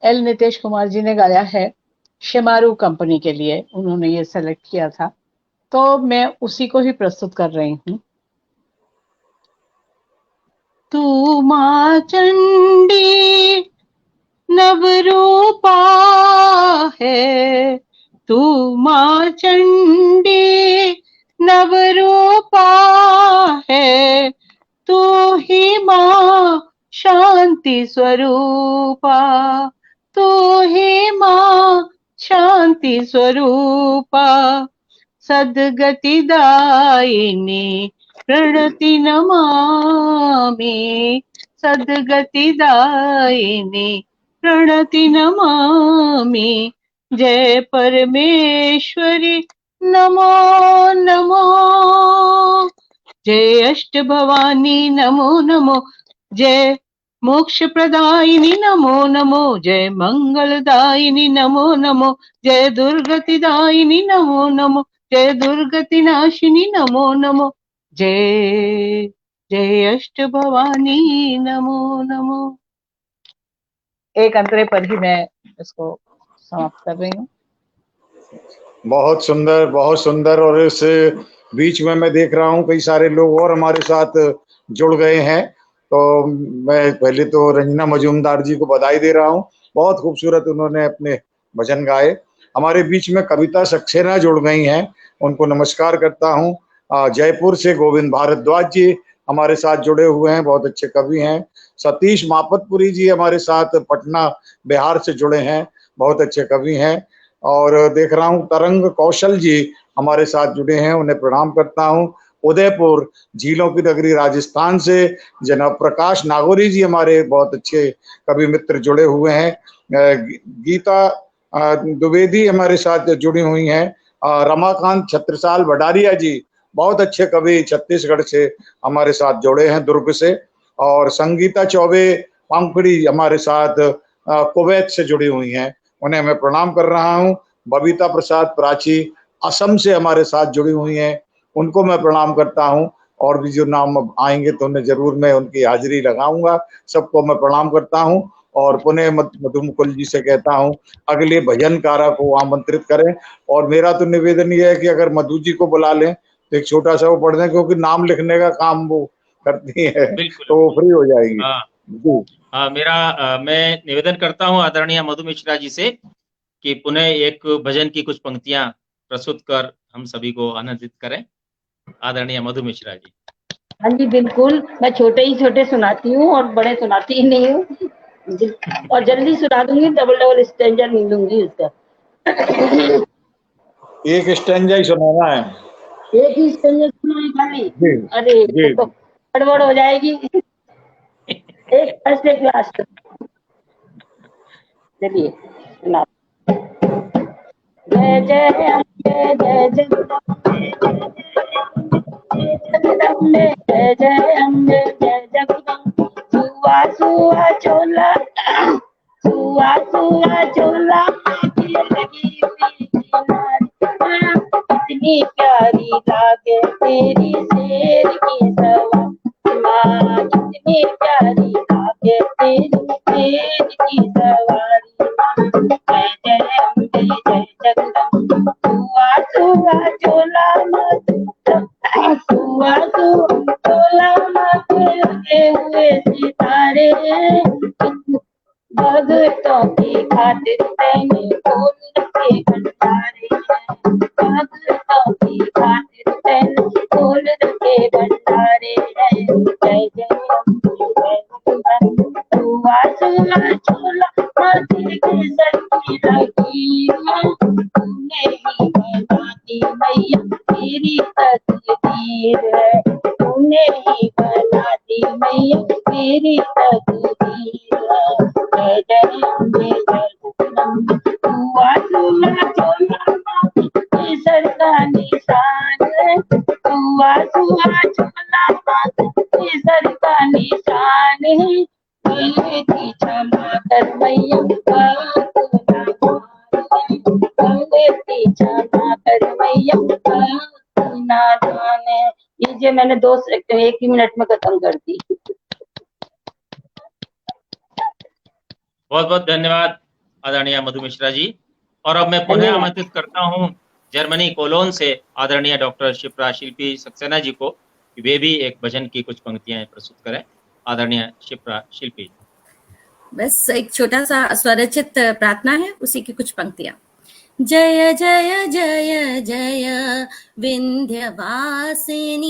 एल नितेश कुमार जी ने गाया है, शेमारू कंपनी के लिए उन्होंने ये सेलेक्ट किया था, तो मैं उसी को ही प्रस्तुत कर रही हूँ। तू माँ चंडी नवरूपा है, तू माँ चंडी नवरूपा है, तू ही माँ शांति स्वरूपा, तू ही माँ शांति स्वरूपा, सद्गति दायिनी प्रणति नमामि सद्गतिदायिनी प्रणति नमामि जय परमेश्वरी नमो नमो जय अष्ट भवानी नमो नमो जय मोक्ष प्रदायिनी नमो नमो जय मंगलदायिनी नमो नमो जय दुर्गतिदायिनी नमो नमो जय दुर्गति नाशिनी नमो नमो जय जय अष्ट भवानी नमो नमो। एक अंतरे पर ही मैं इसको समाप्त कर रही हूँ। बहुत सुंदर। और इस बीच में मैं देख रहा हूँ कई सारे लोग और हमारे साथ जुड़ गए हैं, तो मैं पहले तो रंजना मजूमदार जी को बधाई दे रहा हूँ, बहुत खूबसूरत उन्होंने अपने भजन गाए। हमारे बीच में कविता सक्सेना जुड़ गई हैं, उनको नमस्कार करता हूँ। जयपुर से गोविंद भारद्वाज जी हमारे साथ जुड़े हुए हैं, बहुत अच्छे कवि हैं। सतीश मापतपुरी जी हमारे साथ पटना बिहार से जुड़े हैं, बहुत अच्छे कवि हैं। और देख रहा हूँ तरंग कौशल जी हमारे साथ जुड़े हैं, उन्हें प्रणाम करता हूँ। उदयपुर झीलों की नगरी राजस्थान से जनाब प्रकाश नागौरी जी हमारे बहुत अच्छे कवि मित्र जुड़े हुए हैं। गीता द्विवेदी हमारे साथ जुड़ी हुई हैं। रमाकांत छत्रसाल भंडारिया जी बहुत अच्छे कवि छत्तीसगढ़ से हमारे साथ जुड़े हैं, दुर्ग से। और संगीता चौबे पांखड़ी हमारे साथ कुवैत से जुड़ी हुई हैं, उन्हें मैं प्रणाम कर रहा हूँ। बबीता प्रसाद प्राची असम से हमारे साथ जुड़ी हुई हैं, उनको मैं प्रणाम करता हूँ। और भी जो नाम आएंगे तो उन्हें जरूर मैं उनकी हाजिरी लगाऊंगा। सबको मैं प्रणाम करता हूँ और पुनः मधु मुकुल जी से कहता हूँ अगले भजनकारा को आमंत्रित करें। और मेरा तो निवेदन ये है कि अगर मधु जी को बुला लें तो एक छोटा सा वो पढ़ दें, क्योंकि नाम लिखने का काम वो करती है, तो वो फ्री हो जाएगी। जी मैं निवेदन करता हूँ आदरणीय मधु मिश्रा जी से कि पुनः एक भजन की कुछ पंक्तियां प्रस्तुत कर हम सभी को आनंदित करें। आदरणीय मधु मिश्रा जी। हाँ जी बिल्कुल, मैं छोटे सुनाती हूँ और बड़े सुनाती ही नहीं हूँ, और जल्दी सुना दूंगी, डबल स्टैंजा नहीं लूंगी उसका। एक स्टैंजा ही सुनाना है, एक ही स्टैंजा सुनाई खाली। अरे तो गड़बड़ हो जाएगी। एक फर्स्ट क्लास चलिए सुना। जय जय अम्बे जय जगदम्बे जय जय अम्बे जय जगदम्बे सुआ सुआ चोला लगी हुई कितनी प्यारी लागे तेरी शेर की सवारी माँ, कितनी प्यारी लागे तेरी शेर की सवारी माँ। जय जय अम्बे जय जगदम्बे सुआ सुआ चोला लगे हुए सितारे भगतों की खातिर मैंने खोल रखे भंडारे भगतों की खातिर मैंने खोल रखे भंडारे जय जय अम्बे जय जगदम्बे सुआ सुआ चोला माथे के सर की लकीर तूने ही बना दी मैया तेरी तकदीर है, तूने ही बना दी मैया तेरी तकदीर है। जय जय अम्बे जय जगदम्बे सुआ सुआ चोला सर का निशान है, सुआ सुआ चोला सर का निशान है। गले की क्षमा कर मैया गले की क्षमा कर मैया ना जाने। लीजिए मैंने एक ही मिनट में खत्म कर दी। बहुत बहुत धन्यवाद आदरणीय मधु मिश्रा जी। और अब मैं पुनः आमंत्रित करता हूं जर्मनी कोलोन से आदरणीय डॉक्टर शिप्रा शिल्पी सक्सेना जी को, वे भी एक भजन की कुछ पंक्तियां प्रस्तुत करें। आदरणीय शिप्रा शिल्पी। बस एक छोटा सा स्वरचित प्रार्थना है, उसी की कुछ पंक्तियां। जय जय जय जय विंध्यवासिनी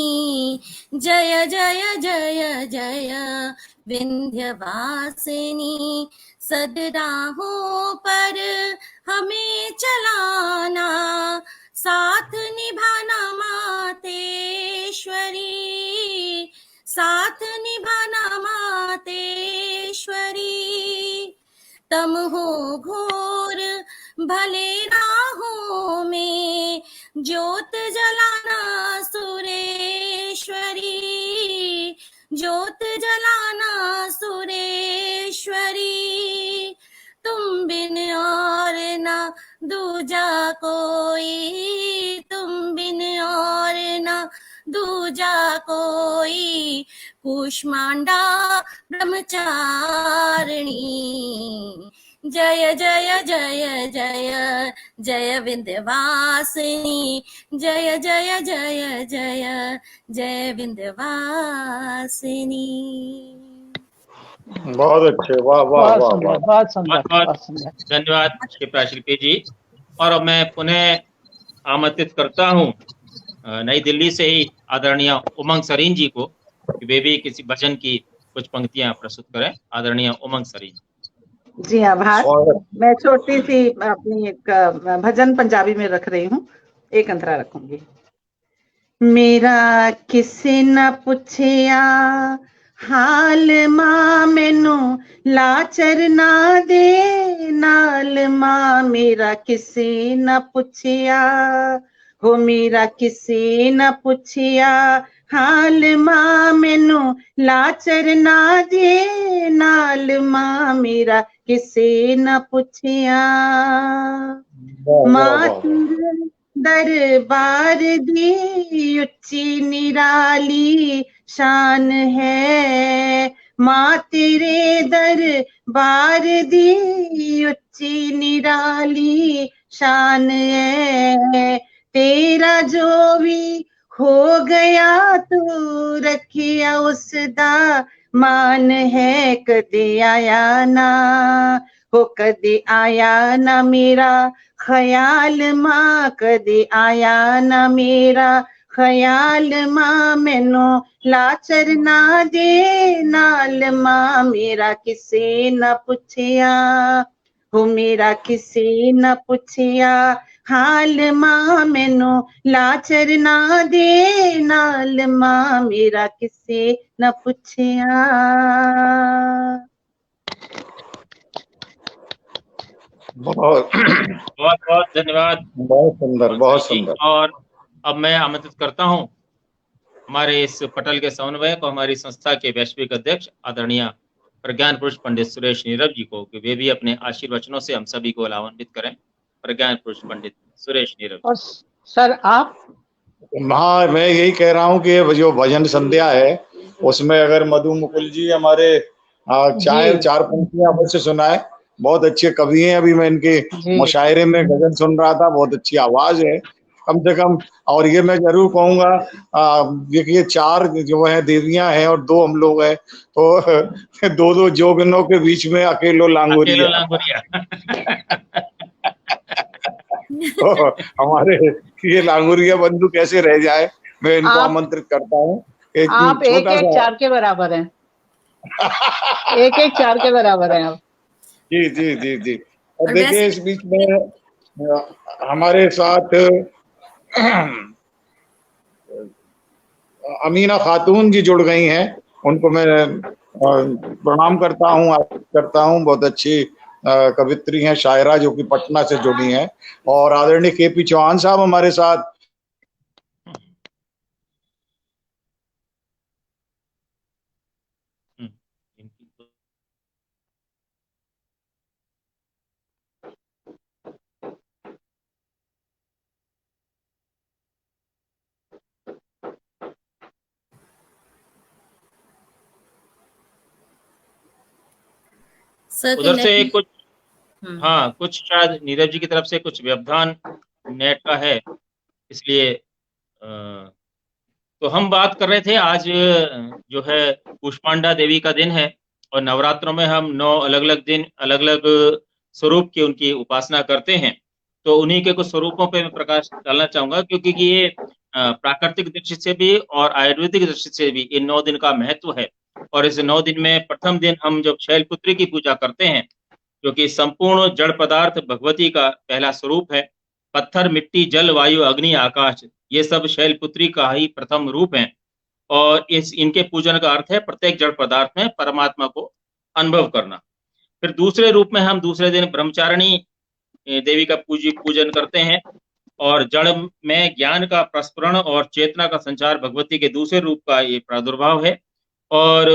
जय जय जय जय विंध्यवासिनी सदराहों पर हमें चलाना साथ निभाना मातेश्वरी साथ निभाना मातेश्वरी। तम हो घोर भले राहों में ज्योत जलाना सुरेश्वरी, ज्योत जलाना सुरेश्वरी। तुम बिन और ना दूजा कोई, तुम बिन और ना दूजा कोई, कूष्मांडा ब्रह्मचारिणी। जय जय जय जय जय विंध्यवासिनी, जय जय जय जय जय विंध्यवासिनी। बहुत अच्छे, वाह वाह बहुत वाह सुंदर, वाह। बहुत सुंदर, बहुत बहुत बहुत सुंदर। धन्यवाद शिप्रा शिल्पी जी। और अब मैं पुनः आमंत्रित करता हूँ नई दिल्ली से ही आदरणीय उमंग सरीन जी को कि वे भी किसी भजन की कुछ पंक्तियां प्रस्तुत करें। आदरणीय उमंग सरीन। जी आभार। स्वागत। मैं छोटी सी अपनी एक भजन पंजाबी में रख रही हूँ, एक अंतरा रखूंगी। मेरा किसी न पुछिया हाल मां, मैनू लाचर ना दे नाल मां। मेरा किसी न पुछिया हो, मेरा किसी न पुछिया हाल मां, मैनू लाचर ना दे नाल मां। मेरा किसी न पुछिया मां, तेरे दरबार दी उच्ची निराली शान है। मां तेरे दरबार दी उच्ची निराली शान है। तेरा जो भी हो गया तू रखिया उसदा मान है। कदे आया ना हो, कदे आया ना मेरा ख्याल मां, कदे आया ना मेरा ख्याल मां। मैनू लाचर ना दे नाल मां। मेरा किसे न पुछिया हो, मेरा किसे न पुछिया हाल मां। मैनू लाचर ना दे नाल मां। मेरा किसे न पुछिया। बहुत बहुत बहुत धन्यवाद बहुत सुंदर, बहुत सर जी। सुंदर। और अब मैं आमंत्रित करता हूं हमारे इस पटल के समन्वयक और हमारी संस्था के वैश्विक अध्यक्ष आदरणीय प्रज्ञान पुरुष पंडित सुरेश नीरव जी को कि वे भी अपने आशीर्वचनों से हम सभी को लाभान्वित करें। प्रज्ञान पुरुष पंडित सुरेश नीरव। और सर आप? हाँ, मैं यही कह रहा हूँ कि ये जो भजन संध्या है उसमें अगर मधु मुकुल जी हमारे चाहे जी। चार पंक्तियां अवश्य सुनाए। बहुत अच्छे कवि हैं। अभी मैं इनके जी। मुशायरे में गजल सुन रहा था, बहुत अच्छी आवाज है कम से कम। और ये मैं जरूर कहूंगा ये चार जो है देवियां हैं और दो हम लोग हैं, तो दो दो जोगनों के बीच में अकेलो लांगुरिया। तो हमारे ये लांगुरिया बंधु कैसे रह जाए, मैं इनको आमंत्रित करता हूँ। आप एक एक चार के बराबर हैं। एक एक चार के बराबर हैं आप। जी जी जी जी। और देखिए इस बीच में हमारे साथ अमीना खातून जी जुड़ गई हैं, उनको मैं प्रणाम करता हूँ। बहुत अच्छी कवित्री हैं, शायरा, जो कि पटना से जुड़ी हैं। और आदरणीय केपी चौहान साहब हमारे साथ। उधर से कुछ हाँ, कुछ शायद नीरव जी की तरफ से कुछ व्यवधान नेट का है, इसलिए तो हम बात कर रहे थे। आज जो है कूष्मांडा देवी का दिन है और नवरात्रों में हम 9 अलग अलग दिन अलग अलग स्वरूप की उनकी उपासना करते हैं। तो उन्हीं के कुछ स्वरूपों पे मैं प्रकाश डालना चाहूंगा, क्योंकि ये प्राकृतिक दृष्टि से भी और आयुर्वेदिक दृष्टि से भी इन 9 दिन का महत्व है। और इस 9 दिन में प्रथम दिन हम जब शैलपुत्री की पूजा करते हैं, जो कि संपूर्ण जड़ पदार्थ भगवती का पहला स्वरूप है। पत्थर, मिट्टी, जल, वायु, अग्नि, आकाश, ये सब शैलपुत्री का ही प्रथम रूप है। और इनके पूजन का अर्थ है प्रत्येक जड़ पदार्थ में परमात्मा को अनुभव करना। फिर दूसरे रूप में हम दूसरे दिन ब्रह्मचारिणी देवी का पूजन करते हैं और जड़ में ज्ञान का प्रस्फुरण और चेतना का संचार भगवती के दूसरे रूप का ये प्रादुर्भाव है। और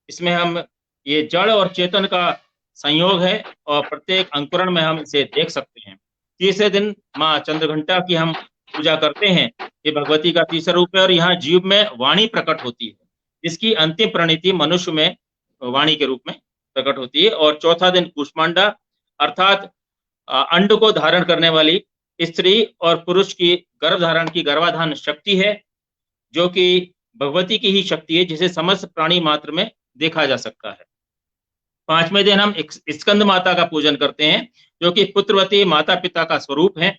इसमें हम ये जड़ और चेतन का संयोग है और प्रत्येक अंकुरण में हम इसे देख सकते हैं। तीसरे दिन माँ चंद्रघंटा की हम पूजा करते हैं। ये भगवती का तीसरा रूप है और यहाँ जीव में वाणी प्रकट होती है, जिसकी अंतिम परिणति मनुष्य में वाणी के रूप में प्रकट होती है। और चौथा दिन कूष्मांडा अर्थात अंड को धारण करने वाली स्त्री और पुरुष की गर्भ धारण की गर्भाधान शक्ति है, जो कि भगवती की ही शक्ति है, जिसे समस्त प्राणी मात्र में देखा जा सकता है। पांचवें दिन हम स्कंद माता का पूजन करते हैं, जो कि पुत्रवती माता पिता का स्वरूप है,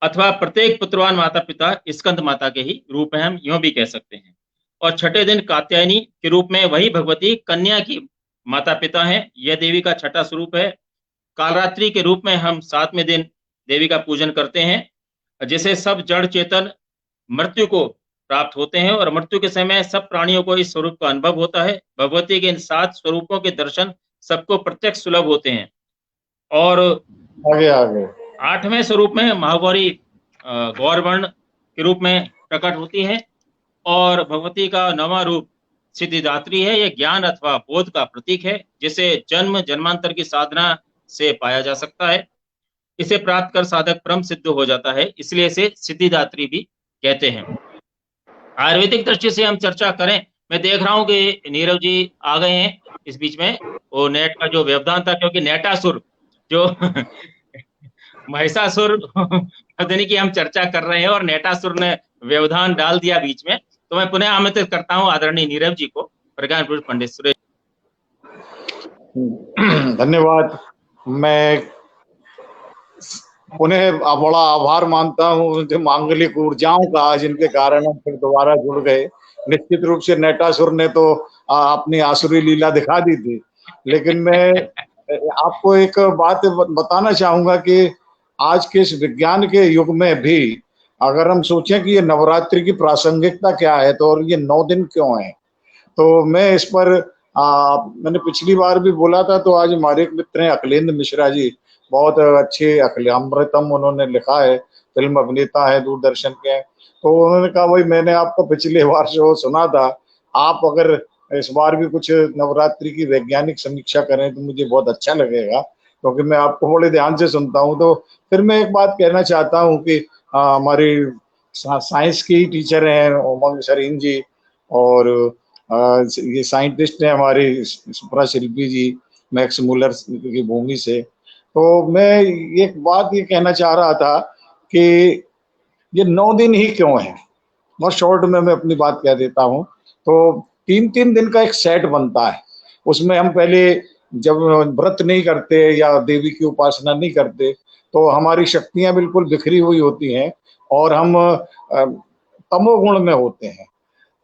अथवा प्रत्येक पुत्रवान माता पिता स्कंद माता के ही रूप है, हम यूं भी कह सकते हैं। और छठे दिन कात्यायनी के रूप में वही भगवती कन्या की माता पिता हैं, यह देवी का छठा स्वरूप है। कालरात्रि के रूप में हम सातवें दिन देवी का पूजन करते हैं, जिसे सब जड़ चेतन मृत्यु को प्राप्त होते हैं और मृत्यु के समय सब प्राणियों को इस स्वरूप का अनुभव होता है। भगवती के इन 7 स्वरूपों के दर्शन सबको प्रत्यक्ष सुलभ होते हैं। और आगे 8वें स्वरूप में महागौरी गौरवर्ण के रूप में प्रकट होती है और भगवती का 9वां रूप सिद्धिदात्री है। यह ज्ञान अथवा बोध का प्रतीक है, जिसे जन्म जन्मांतर की साधना से पाया जा सकता है। इसे प्राप्त कर साधक परम सिद्ध हो जाता है, इसलिए इसे सिद्धिदात्री भी कहते हैं। आयुर्वेदिक दृष्टि से हम चर्चा करें, मैं देख रहा हूं कि नीरव जी आ गए हैं इस बीच में। वो नेट का जो व्यवधान था, क्योंकि नेटासुर जो महिषासुर मर्दिनी की हम चर्चा कर रहे हैं और नेटासुर ने व्यवधान डाल दिया बीच में, तो मैं पुनः आमंत्रित करता हूं आदरणीय नीरव जी को। प्रज्ञान पुरुष पंडित सुरेश। धन्यवाद। मैं पुनः बड़ा आभार मानता हूँ जो मांगलिक ऊर्जाओं का, जिनके कारण हम फिर दोबारा जुड़ गए। निश्चित रूप से नेटासुर ने तो अपनी आसुरी लीला दिखा दी थी, लेकिन मैं आपको एक बात बताना चाहूंगा कि आज के इस विज्ञान के युग में भी अगर हम सोचें कि ये नवरात्रि की प्रासंगिकता क्या है, तो और ये 9 दिन क्यों है, तो मैं इस पर मैंने पिछली बार भी बोला था, तो आज हमारे एक मित्र हैं अखिलेंद्र मिश्रा जी, बहुत अच्छे अमृतम उन्होंने लिखा है, फिल्म अभिनेता है, दूरदर्शन के। तो उन्होंने कहा भाई मैंने आपको पिछले बार शो सुना था, आप अगर इस बार भी कुछ नवरात्रि की वैज्ञानिक समीक्षा करें तो मुझे बहुत अच्छा लगेगा, क्योंकि मैं आपको बड़े ध्यान से सुनता हूं। तो फिर मैं एक बात कहना चाहता हूं कि हमारी साइंस की टीचर हैं उमंग सरीन जी, और ये साइंटिस्ट हैं हमारी सुप्रा शिल्पी जी मैक्स मूलर की भूमि से। तो मैं एक बात ये कहना चाह रहा था कि ये 9 दिन ही क्यों है, बहुत शॉर्ट में मैं अपनी बात कह देता हूँ। तो 3-3 दिन का एक सेट बनता है, उसमें हम पहले जब व्रत नहीं करते या देवी की उपासना नहीं करते तो हमारी शक्तियां बिल्कुल बिखरी हुई होती हैं और हम तमोगुण में होते हैं,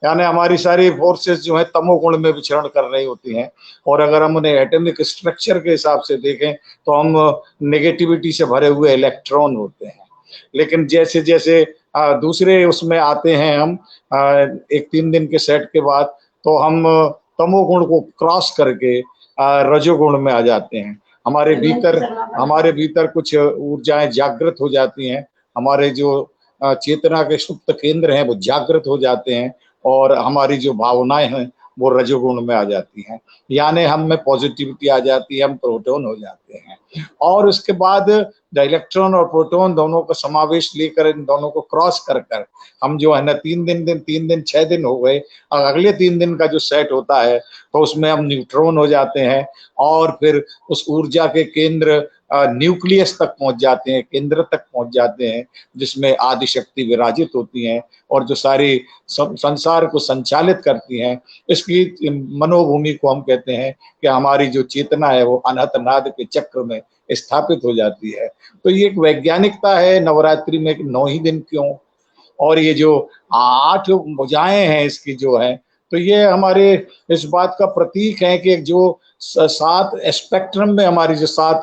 यानी हमारी सारी फोर्सेस जो है तमोगुण में विचरण कर रही होती हैं। और अगर हम उन्हें एटॉमिक स्ट्रक्चर के हिसाब से देखें तो हम नेगेटिविटी से भरे हुए इलेक्ट्रॉन होते हैं। लेकिन जैसे जैसे दूसरे उसमें आते हैं हम एक 3 दिन के सेट के बाद, तो हम तमोगुण को क्रॉस करके रजोगुण में आ जाते हैं। हमारे भीतर कुछ ऊर्जाएं जागृत हो जाती हैं, हमारे जो चेतना के सुप्त केंद्र हैं वो जागृत हो जाते हैं और हमारी जो भावनाएं हैं वो रजोगुण में आ जाती हैं, यानी हम में पॉजिटिविटी आ जाती है, हम प्रोटॉन हो जाते हैं। और उसके बाद इलेक्ट्रॉन और प्रोटॉन दोनों का समावेश लेकर इन दोनों को क्रॉस कर कर हम जो है ना 3 दिन 6 दिन हो गए, और अगले 3 दिन का जो सेट होता है तो उसमें हम न्यूट्रॉन हो जाते हैं और फिर उस ऊर्जा के केंद्र न्यूक्लियस तक पहुंच जाते हैं, केंद्र तक पहुंच जाते हैं, जिसमें आदि शक्ति विराजित होती हैं और जो सारी संसार को संचालित करती हैं। इसकी मनोभूमि को हम कहते हैं कि हमारी जो चेतना है वो अनहत नाद के चक्र में स्थापित हो जाती है। तो ये एक वैज्ञानिकता है नवरात्रि में कि 9 ही दिन क्यों, और ये जो 8 भुजाएं हैं इसकी जो है तो ये हमारे इस बात का प्रतीक है कि जो 7 स्पेक्ट्रम में हमारी जो 7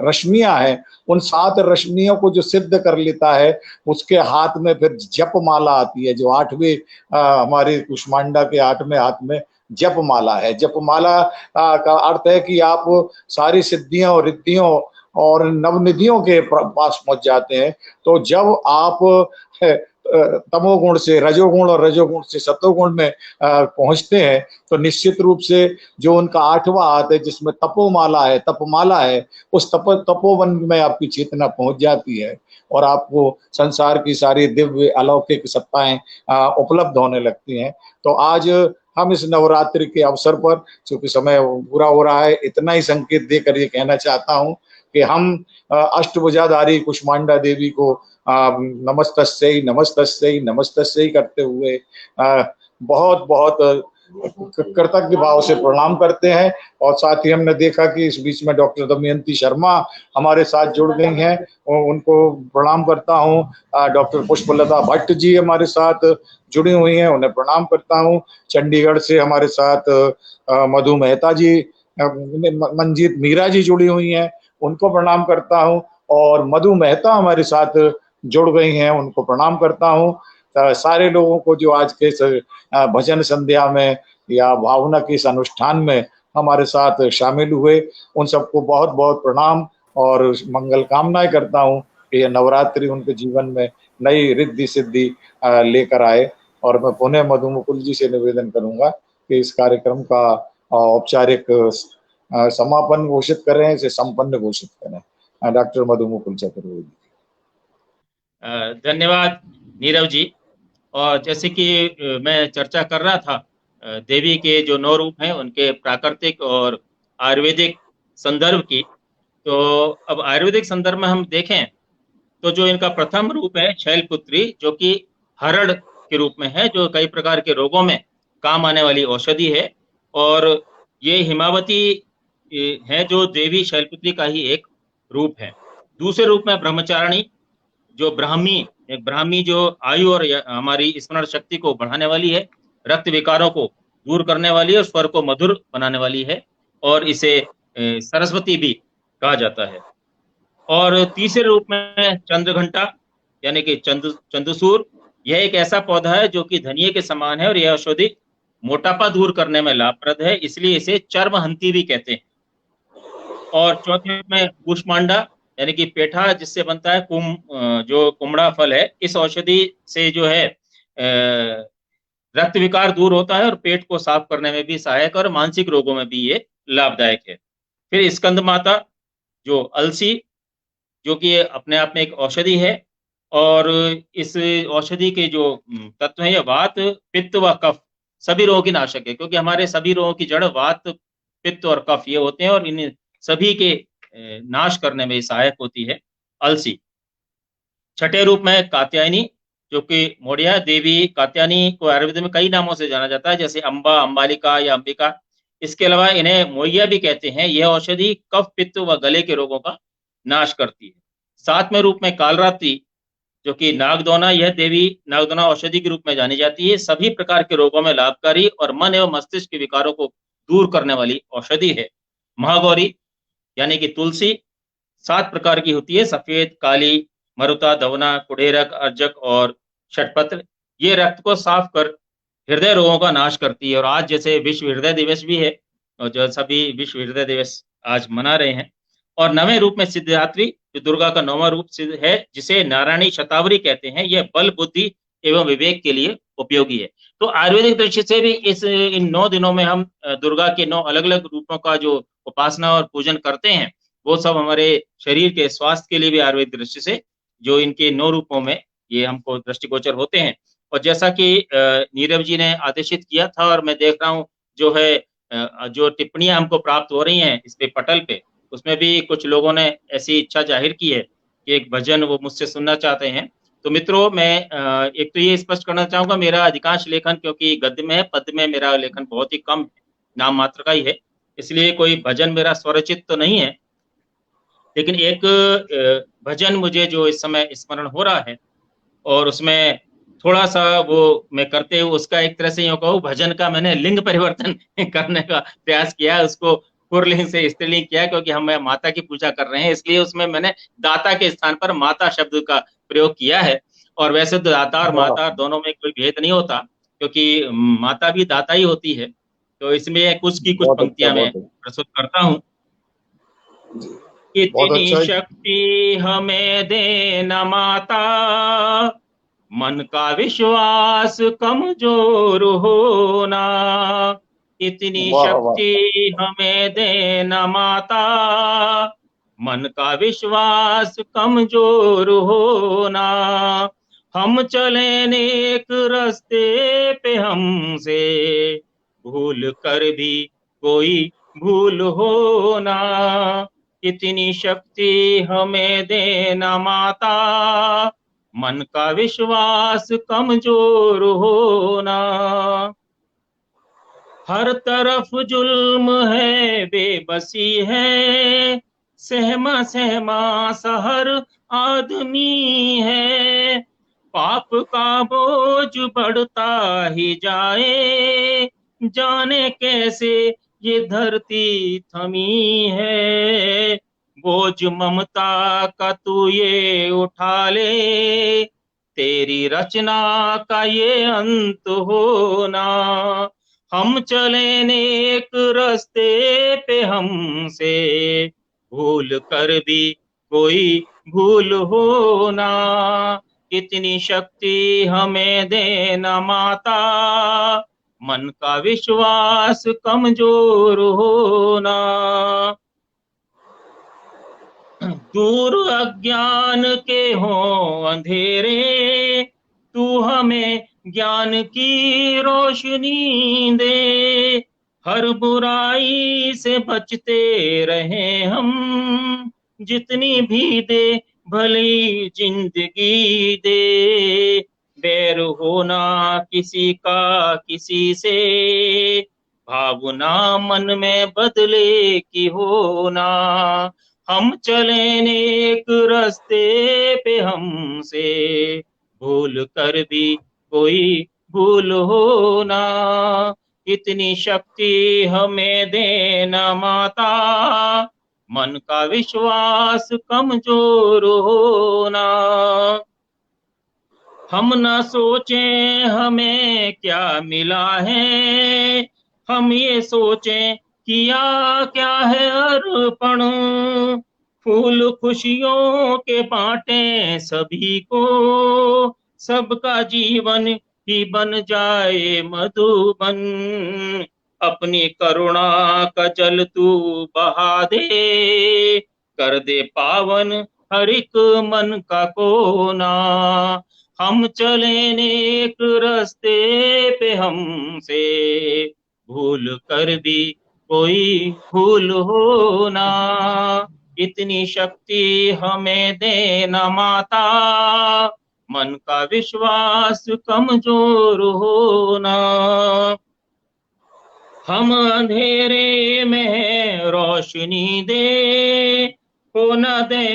रश्मियां हैं, उन 7 रश्मियों को जो सिद्ध कर लेता है, उसके हाथ में फिर जप माला आती है, जो 8वें हमारे कुष्मांडा के 8वें हाथ में जप माला है। जप माला का अर्थ है कि आप सारी सिद्धियों और रिद्धियों और नवनिधियों के पास पहुंच जाते हैं। तो जब आप तमोगुण से रजोगुण और रजोगुण से सतोगुण में पहुंचते हैं, तो निश्चित रूप से जो उनका 8वां हाथ है, जिसमें तपोमाला है, तपमाला है, उस तपोवन में आपकी चेतना पहुंच जाती है और आपको संसार की सारी दिव्य अलौकिक सत्ताएं उपलब्ध होने लगती हैं। तो आज हम इस नवरात्रि के अवसर पर, चूंकि समय पूरा हो रहा है, इतना ही संकेत देकर ये कहना चाहता हूं कि हम अष्टभुजाधारी कुष्मांडा देवी को नमस्तस्यै नमस्तस्यै नमस्तस्यै करते हुए बहुत बहुत कृतज्ञ भाव से प्रणाम करते हैं। और साथ ही हमने देखा कि इस बीच में डॉक्टर दमयंती शर्मा हमारे साथ जुड़ गई हैं, उनको प्रणाम करता हूं। डॉक्टर पुष्पलता भट्ट जी हमारे साथ जुड़ी हुई हैं, उन्हें प्रणाम करता हूं। चंडीगढ़ से हमारे साथ मधु मेहता जी, मंजीत मीरा जी जुड़ी हुई हैं, उनको प्रणाम करता हूं। और मधु मेहता हमारे साथ जुड़ गई हैं, उनको प्रणाम करता हूं। सारे लोगों को जो आज के भजन संध्या में या भावना के इस अनुष्ठान में हमारे साथ शामिल हुए, उन सबको बहुत बहुत प्रणाम और मंगल कामनाएं करता हूं कि यह नवरात्रि उनके जीवन में नई रिद्धि सिद्धि लेकर आए। और मैं पुनः मधु मुकुल जी से निवेदन करूंगा कि इस कार्यक्रम का औपचारिक समापन घोषित करें, इसे संपन्न घोषित करें। डॉक्टर मधु मुकुल चतुर्वेदी। धन्यवाद नीरव जी। और जैसे कि मैं चर्चा कर रहा था देवी के जो 9 रूप हैं, उनके प्राकृतिक और आयुर्वेदिक संदर्भ की, तो अब आयुर्वेदिक संदर्भ में हम देखें तो जो इनका प्रथम रूप है शैलपुत्री, जो कि हरड़ के रूप में है, जो कई प्रकार के रोगों में काम आने वाली औषधि है। और ये हिमावती है, जो देवी शैलपुत्री का ही एक रूप है। दूसरे रूप में ब्रह्मचारिणी, जो ब्राह्मी जो आयु और हमारी स्मरण शक्ति को बढ़ाने वाली है, रक्त विकारों को दूर करने वाली है और स्वर को मधुर बनाने वाली है, और इसे सरस्वती भी कहा जाता है। और तीसरे रूप में चंद्रघंटा यानी कि चंद्रसूर, यह एक ऐसा पौधा है जो कि धनिये के समान है और यह औषधि मोटापा दूर करने में लाभप्रद है, इसलिए इसे चर्महंती भी कहते हैं। और चौथे में कुष्मांडा यानी कि पेठा, जिससे बनता है जो कुमड़ा फल है, इस औषधि से जो है रक्त विकार दूर होता है और पेट को साफ करने में भी सहायक और मानसिक रोगों में भी ये लाभदायक है। फिर स्कंद माता, जो अलसी, जो कि अपने आप में एक औषधि है, और इस औषधि के जो तत्व हैं, ये वात, पित्त व कफ सभी रोगों की नाशक है, क्योंकि हमारे सभी रोगों की जड़ वात, पित्त और कफ ये होते हैं, और इन सभी के नाश करने में सहायक होती है अलसी। छठे रूप में कात्यायनी, जो कि मोड़िया देवी कात्यायनी को आयुर्वेद में कई नामों से जाना जाता है, जैसे अंबा, अंबालिका या अंबिका। इसके अलावा इन्हें मोइया भी कहते हैं। यह औषधि कफ, पित्त व गले के रोगों का नाश करती है। सातवें रूप में कालरात्रि, जो कि नागदौना, यह देवी नागदौना औषधि के रूप में जानी जाती है। सभी प्रकार के रोगों में लाभकारी और मन एवं मस्तिष्क के विकारों को दूर करने वाली औषधि है। महागौरी यानी कि तुलसी 7 प्रकार की होती है, सफेद, काली, मरुता, दवना, कुडेरक, अर्जक और षटपत्र। ये रक्त को साफ कर हृदय रोगों का नाश करती है। और आज जैसे विश्व हृदय दिवस भी है, और जो सभी विश्व हृदय दिवस आज मना रहे हैं। और 9वें रूप में सिद्धिदात्री, जो दुर्गा का 9वां रूप सिद्ध है, जिसे नारायणी शतावरी कहते हैं। यह बल, बुद्धि एवं विवेक के लिए उपयोगी है। तो आयुर्वेदिक दृष्टि से भी इन 9 दिनों में हम दुर्गा के 9 अलग अलग रूपों का जो उपासना और पूजन करते हैं, वो सब हमारे शरीर के स्वास्थ्य के लिए भी आयुर्वेदिक दृष्टि से जो इनके 9 रूपों में ये हमको दृष्टिगोचर होते हैं। और जैसा कि नीरव जी ने आदेशित किया था, और मैं देख रहा हूँ जो है जो टिप्पणियां हमको प्राप्त हो रही हैं इस पे पटल पे, उसमें भी कुछ लोगों ने ऐसी इच्छा जाहिर की है कि एक भजन वो मुझसे सुनना चाहते हैं। तो मित्रों, मैं एक तो ये स्पष्ट करना चाहूंगा, मेरा अधिकांश लेखन क्योंकि गद्य में है, पद्य में मेरा लेखन बहुत ही कम है, नाम मात्र का ही है, इसलिए कोई भजन मेरा स्वरचित तो नहीं है। लेकिन एक भजन मुझे जो इस समय स्मरण हो रहा है, और उसमें थोड़ा सा वो मैं करते हुए उसका एक तरह से यूँ कहूँ भजन का मैंने लिंग परिवर्तन करने का प्रयास किया, उसको पुरलिंग से स्त्रीलिंग किया, क्योंकि हम माता की पूजा कर रहे हैं, इसलिए उसमें मैंने दाता के स्थान पर माता शब्द का प्रयोग किया है। और वैसे तो दाता और वाह, माता दोनों में कोई भेद नहीं होता, क्योंकि माता भी दाता ही होती है। तो इसमें कुछ बहुत अच्छा, पंक्तियां मैं बहुत अच्छा। प्रस्तुत करता हूँ। बहुत इतनी अच्छा। शक्ति हमें देना माता, मन का विश्वास कमजोर होना। इतनी वाह वाह। शक्ति हमें देना माता, मन का विश्वास कमजोर होना। हम चले नेक रास्ते पे हमसे भूल कर भी कोई भूल होना। इतनी शक्ति हमें देना माता, मन का विश्वास कमजोर होना। हर तरफ जुल्म है, बेबसी है, सहमा सहमा सा हर आदमी है। पाप का बोझ बढ़ता ही जाए, जाने कैसे ये धरती थमी है। बोझ ममता का तू ये उठा ले, तेरी रचना का ये अंत होना। हम चले नेक रास्ते पे हमसे भूल कर भी कोई भूल होना। इतनी शक्ति हमें देना माता, मन का विश्वास कमजोर होना। दूर अज्ञान के हों अंधेरे, तू हमें ज्ञान की रोशनी दे। हर बुराई से बचते रहे हम, जितनी भी दे भली जिंदगी दे। बैर होना किसी का किसी से, भावना मन में बदले की होना। हम चले नेक रास्ते पे हमसे भूल कर भी कोई भूल होना। इतनी शक्ति हमें देना माता, मन का विश्वास कमजोर होना। हम न सोचें हमें क्या मिला है, हम ये सोचें किया क्या है अर्पण। फूल खुशियों के बांटे सभी को, सबका जीवन ही बन जाए मधुबन। अपनी करुणा का जल तू बहा दे, कर दे पावन हर एक मन का कोना। हम चले नेक रास्ते पे हमसे भूल कर भी कोई भूल होना। इतनी शक्ति हमें देना माता, मन का विश्वास कमजोर होना। हम अंधेरे में रोशनी दे, हो न दे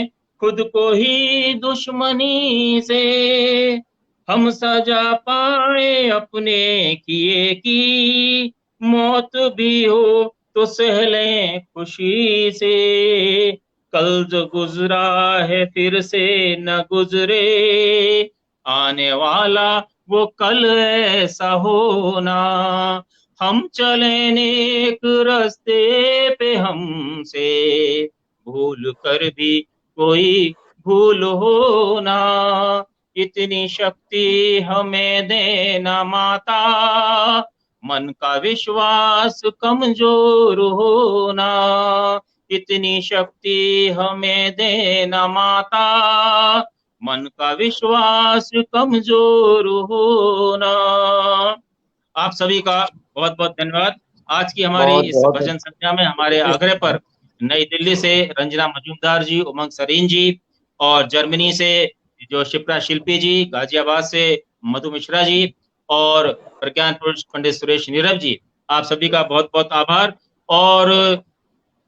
खुद को ही दुश्मनी से। हम सजा पाए अपने किए की, मौत भी हो तो सह लें खुशी से। कल जो गुजरा है फिर से न गुजरे, आने वाला वो कल ऐसा होना। हम चले नेक रास्ते पे हमसे भूल कर भी कोई भूल होना। इतनी शक्ति हमें देना माता, मन का विश्वास कमजोर होना। इतनी शक्ति हमें देना माता, मन का विश्वास कमजोर होना। आप सभी का बहुत बहुत धन्यवाद। आज की हमारी बहुत इस बहुत भजन संध्या में हमारे आग्रह पर नई दिल्ली से रंजना मजूमदार जी, उमंग सरीन जी, और जर्मनी से जो शिप्रा शिल्पी जी, गाजियाबाद से मधु मिश्रा जी, और प्रज्ञान पंडित सुरेश नीरव जी, आप सभी का बहुत बहुत आभार। और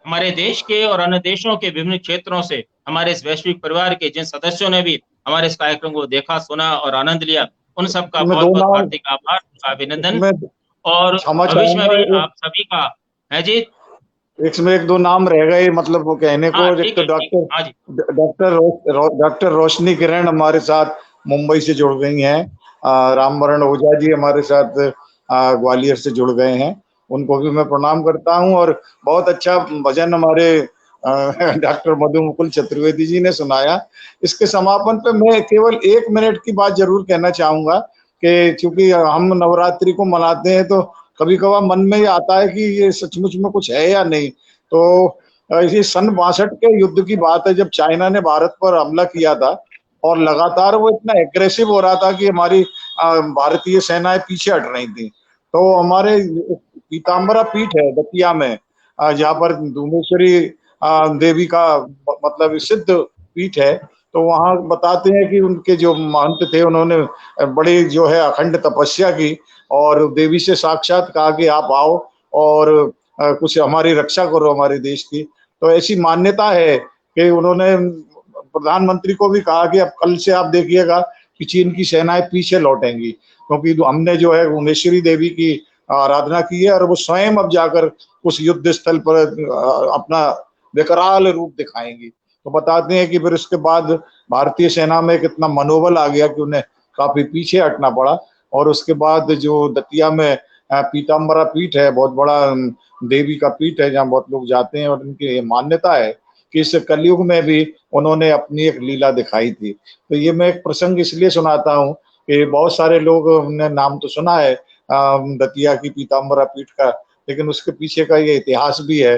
हमारे देश के और अन्य देशों के विभिन्न क्षेत्रों से हमारे इस वैश्विक परिवार के जिन सदस्यों ने भी हमारे इस कार्यक्रम को देखा, सुना और आनंद लिया, उन सबका मैं बहुत दो बहुत नाम हार्दिक आभार, अभिनंदन। मैं और क्षमा भविष्य में भी चाहूंगा, आप सभी का है जी। इसमें एक दो नाम रह गए, मतलब वो कहने को, हाँ एक ठीक तो है, ठीक है, हाँ जी। डॉक्टर रोशनी किरण हमारे साथ मुंबई से जुड़ गई हैं। रामवरण ओझा जी हमारे साथ ग्वालियर से जुड़ गए हैं, उनको भी मैं प्रणाम करता हूं। और बहुत अच्छा भजन हमारे डॉक्टर मधु मुकुल चतुर्वेदी जी ने सुनाया। इसके समापन पे मैं केवल 1 मिनट की बात जरूर कहना चाहूंगा कि चूंकि हम नवरात्रि को मनाते हैं तो कभी कभार मन में ये आता है कि ये सचमुच में कुछ है या नहीं। तो ये सन 62 के युद्ध की बात है, जब चाइना ने भारत पर हमला किया था और लगातार वो इतना एग्रेसिव हो रहा था कि हमारी भारतीय सेनाएं पीछे हट रही थी। तो हमारे पीताम्बरा पीठ है दतिया में, जहाँ पर धूमेश्वरी देवी का मतलब सिद्ध पीठ है। तो वहां बताते हैं कि उनके जो महंत थे उन्होंने बड़ी जो है अखंड तपस्या की और देवी से साक्षात कहा कि आप आओ और कुछ हमारी रक्षा करो हमारे देश की। तो ऐसी मान्यता है कि उन्होंने प्रधानमंत्री को भी कहा कि अब कल से आप देखिएगा कि चीन की सेनाएं पीछे लौटेंगी, क्योंकि हमने जो है भुवनेश्वरी देवी की आराधना की है और वो स्वयं अब जाकर उस युद्ध स्थल पर अपना विकराल रूप दिखाएंगी। तो बताते हैं कि फिर उसके बाद भारतीय सेना में कितना मनोबल आ गया कि उन्हें काफी पीछे हटना पड़ा। और उसके बाद जो दतिया में पीताम्बरा पीठ है, बहुत बड़ा देवी का पीठ है जहाँ बहुत लोग जाते हैं और उनकी मान्यता है कि इस कलयुग में भी उन्होंने अपनी एक लीला दिखाई थी। तो ये मैं एक प्रसंग इसलिए सुनाता हूँ कि बहुत सारे लोग ने नाम तो सुना है दतिया की पीताम्बरा पीठ का, लेकिन उसके पीछे का ये इतिहास भी है।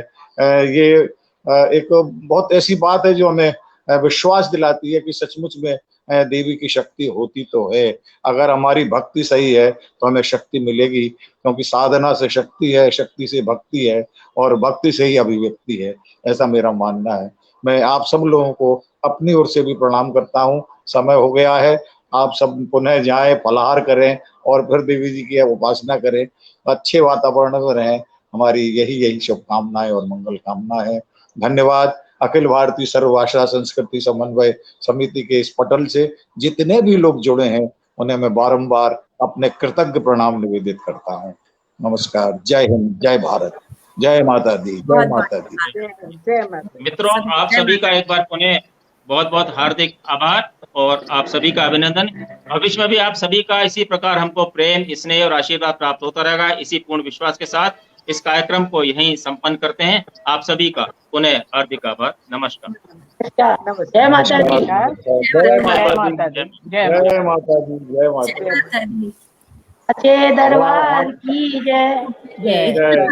ये एक बहुत ऐसी बात है जो हमें विश्वास दिलाती है कि सचमुच में देवी की शक्ति होती तो है। अगर हमारी भक्ति सही है तो हमें शक्ति मिलेगी, क्योंकि साधना से शक्ति है, शक्ति से भक्ति है और भक्ति से ही अभिव्यक्ति है, ऐसा मेरा मानना है। मैं आप सब लोगों को अपनी ओर से भी प्रणाम करता हूँ। समय हो गया है, आप सब पुनः जाएं, फलाहार करें और फिर देवी जी की उपासना करें, अच्छे वातावरण में रहें। हमारी यही शुभकामनाएं और मंगल कामना है। धन्यवाद। अखिल भारतीय सर्वभाषा संस्कृति समन्वय समिति के इस पटल से जितने भी लोग जुड़े हैं उन्हें मैं बारंबार अपने कृतज्ञ प्रणाम निवेदित करता हूँ। नमस्कार। जय हिंद, जय भारत, जय माता दी, जय माता दी। जय माता। मित्रों, आप सभी का एक बार पुनः बहुत बहुत हार्दिक आभार और आप सभी का अभिनंदन। भविष्य में भी आप सभी का इसी प्रकार हमको प्रेम, स्नेह और आशीर्वाद प्राप्त होता रहेगा। इसी पूर्ण विश्वास के साथ इस कार्यक्रम को यहीं संपन्न करते हैं। आप सभी का पुनः हार्दिक आभार। नमस्कार। जय माता दी। जय माता दी, जय माता दी, जय माता दी। अच्छे दरबार की जय। जय।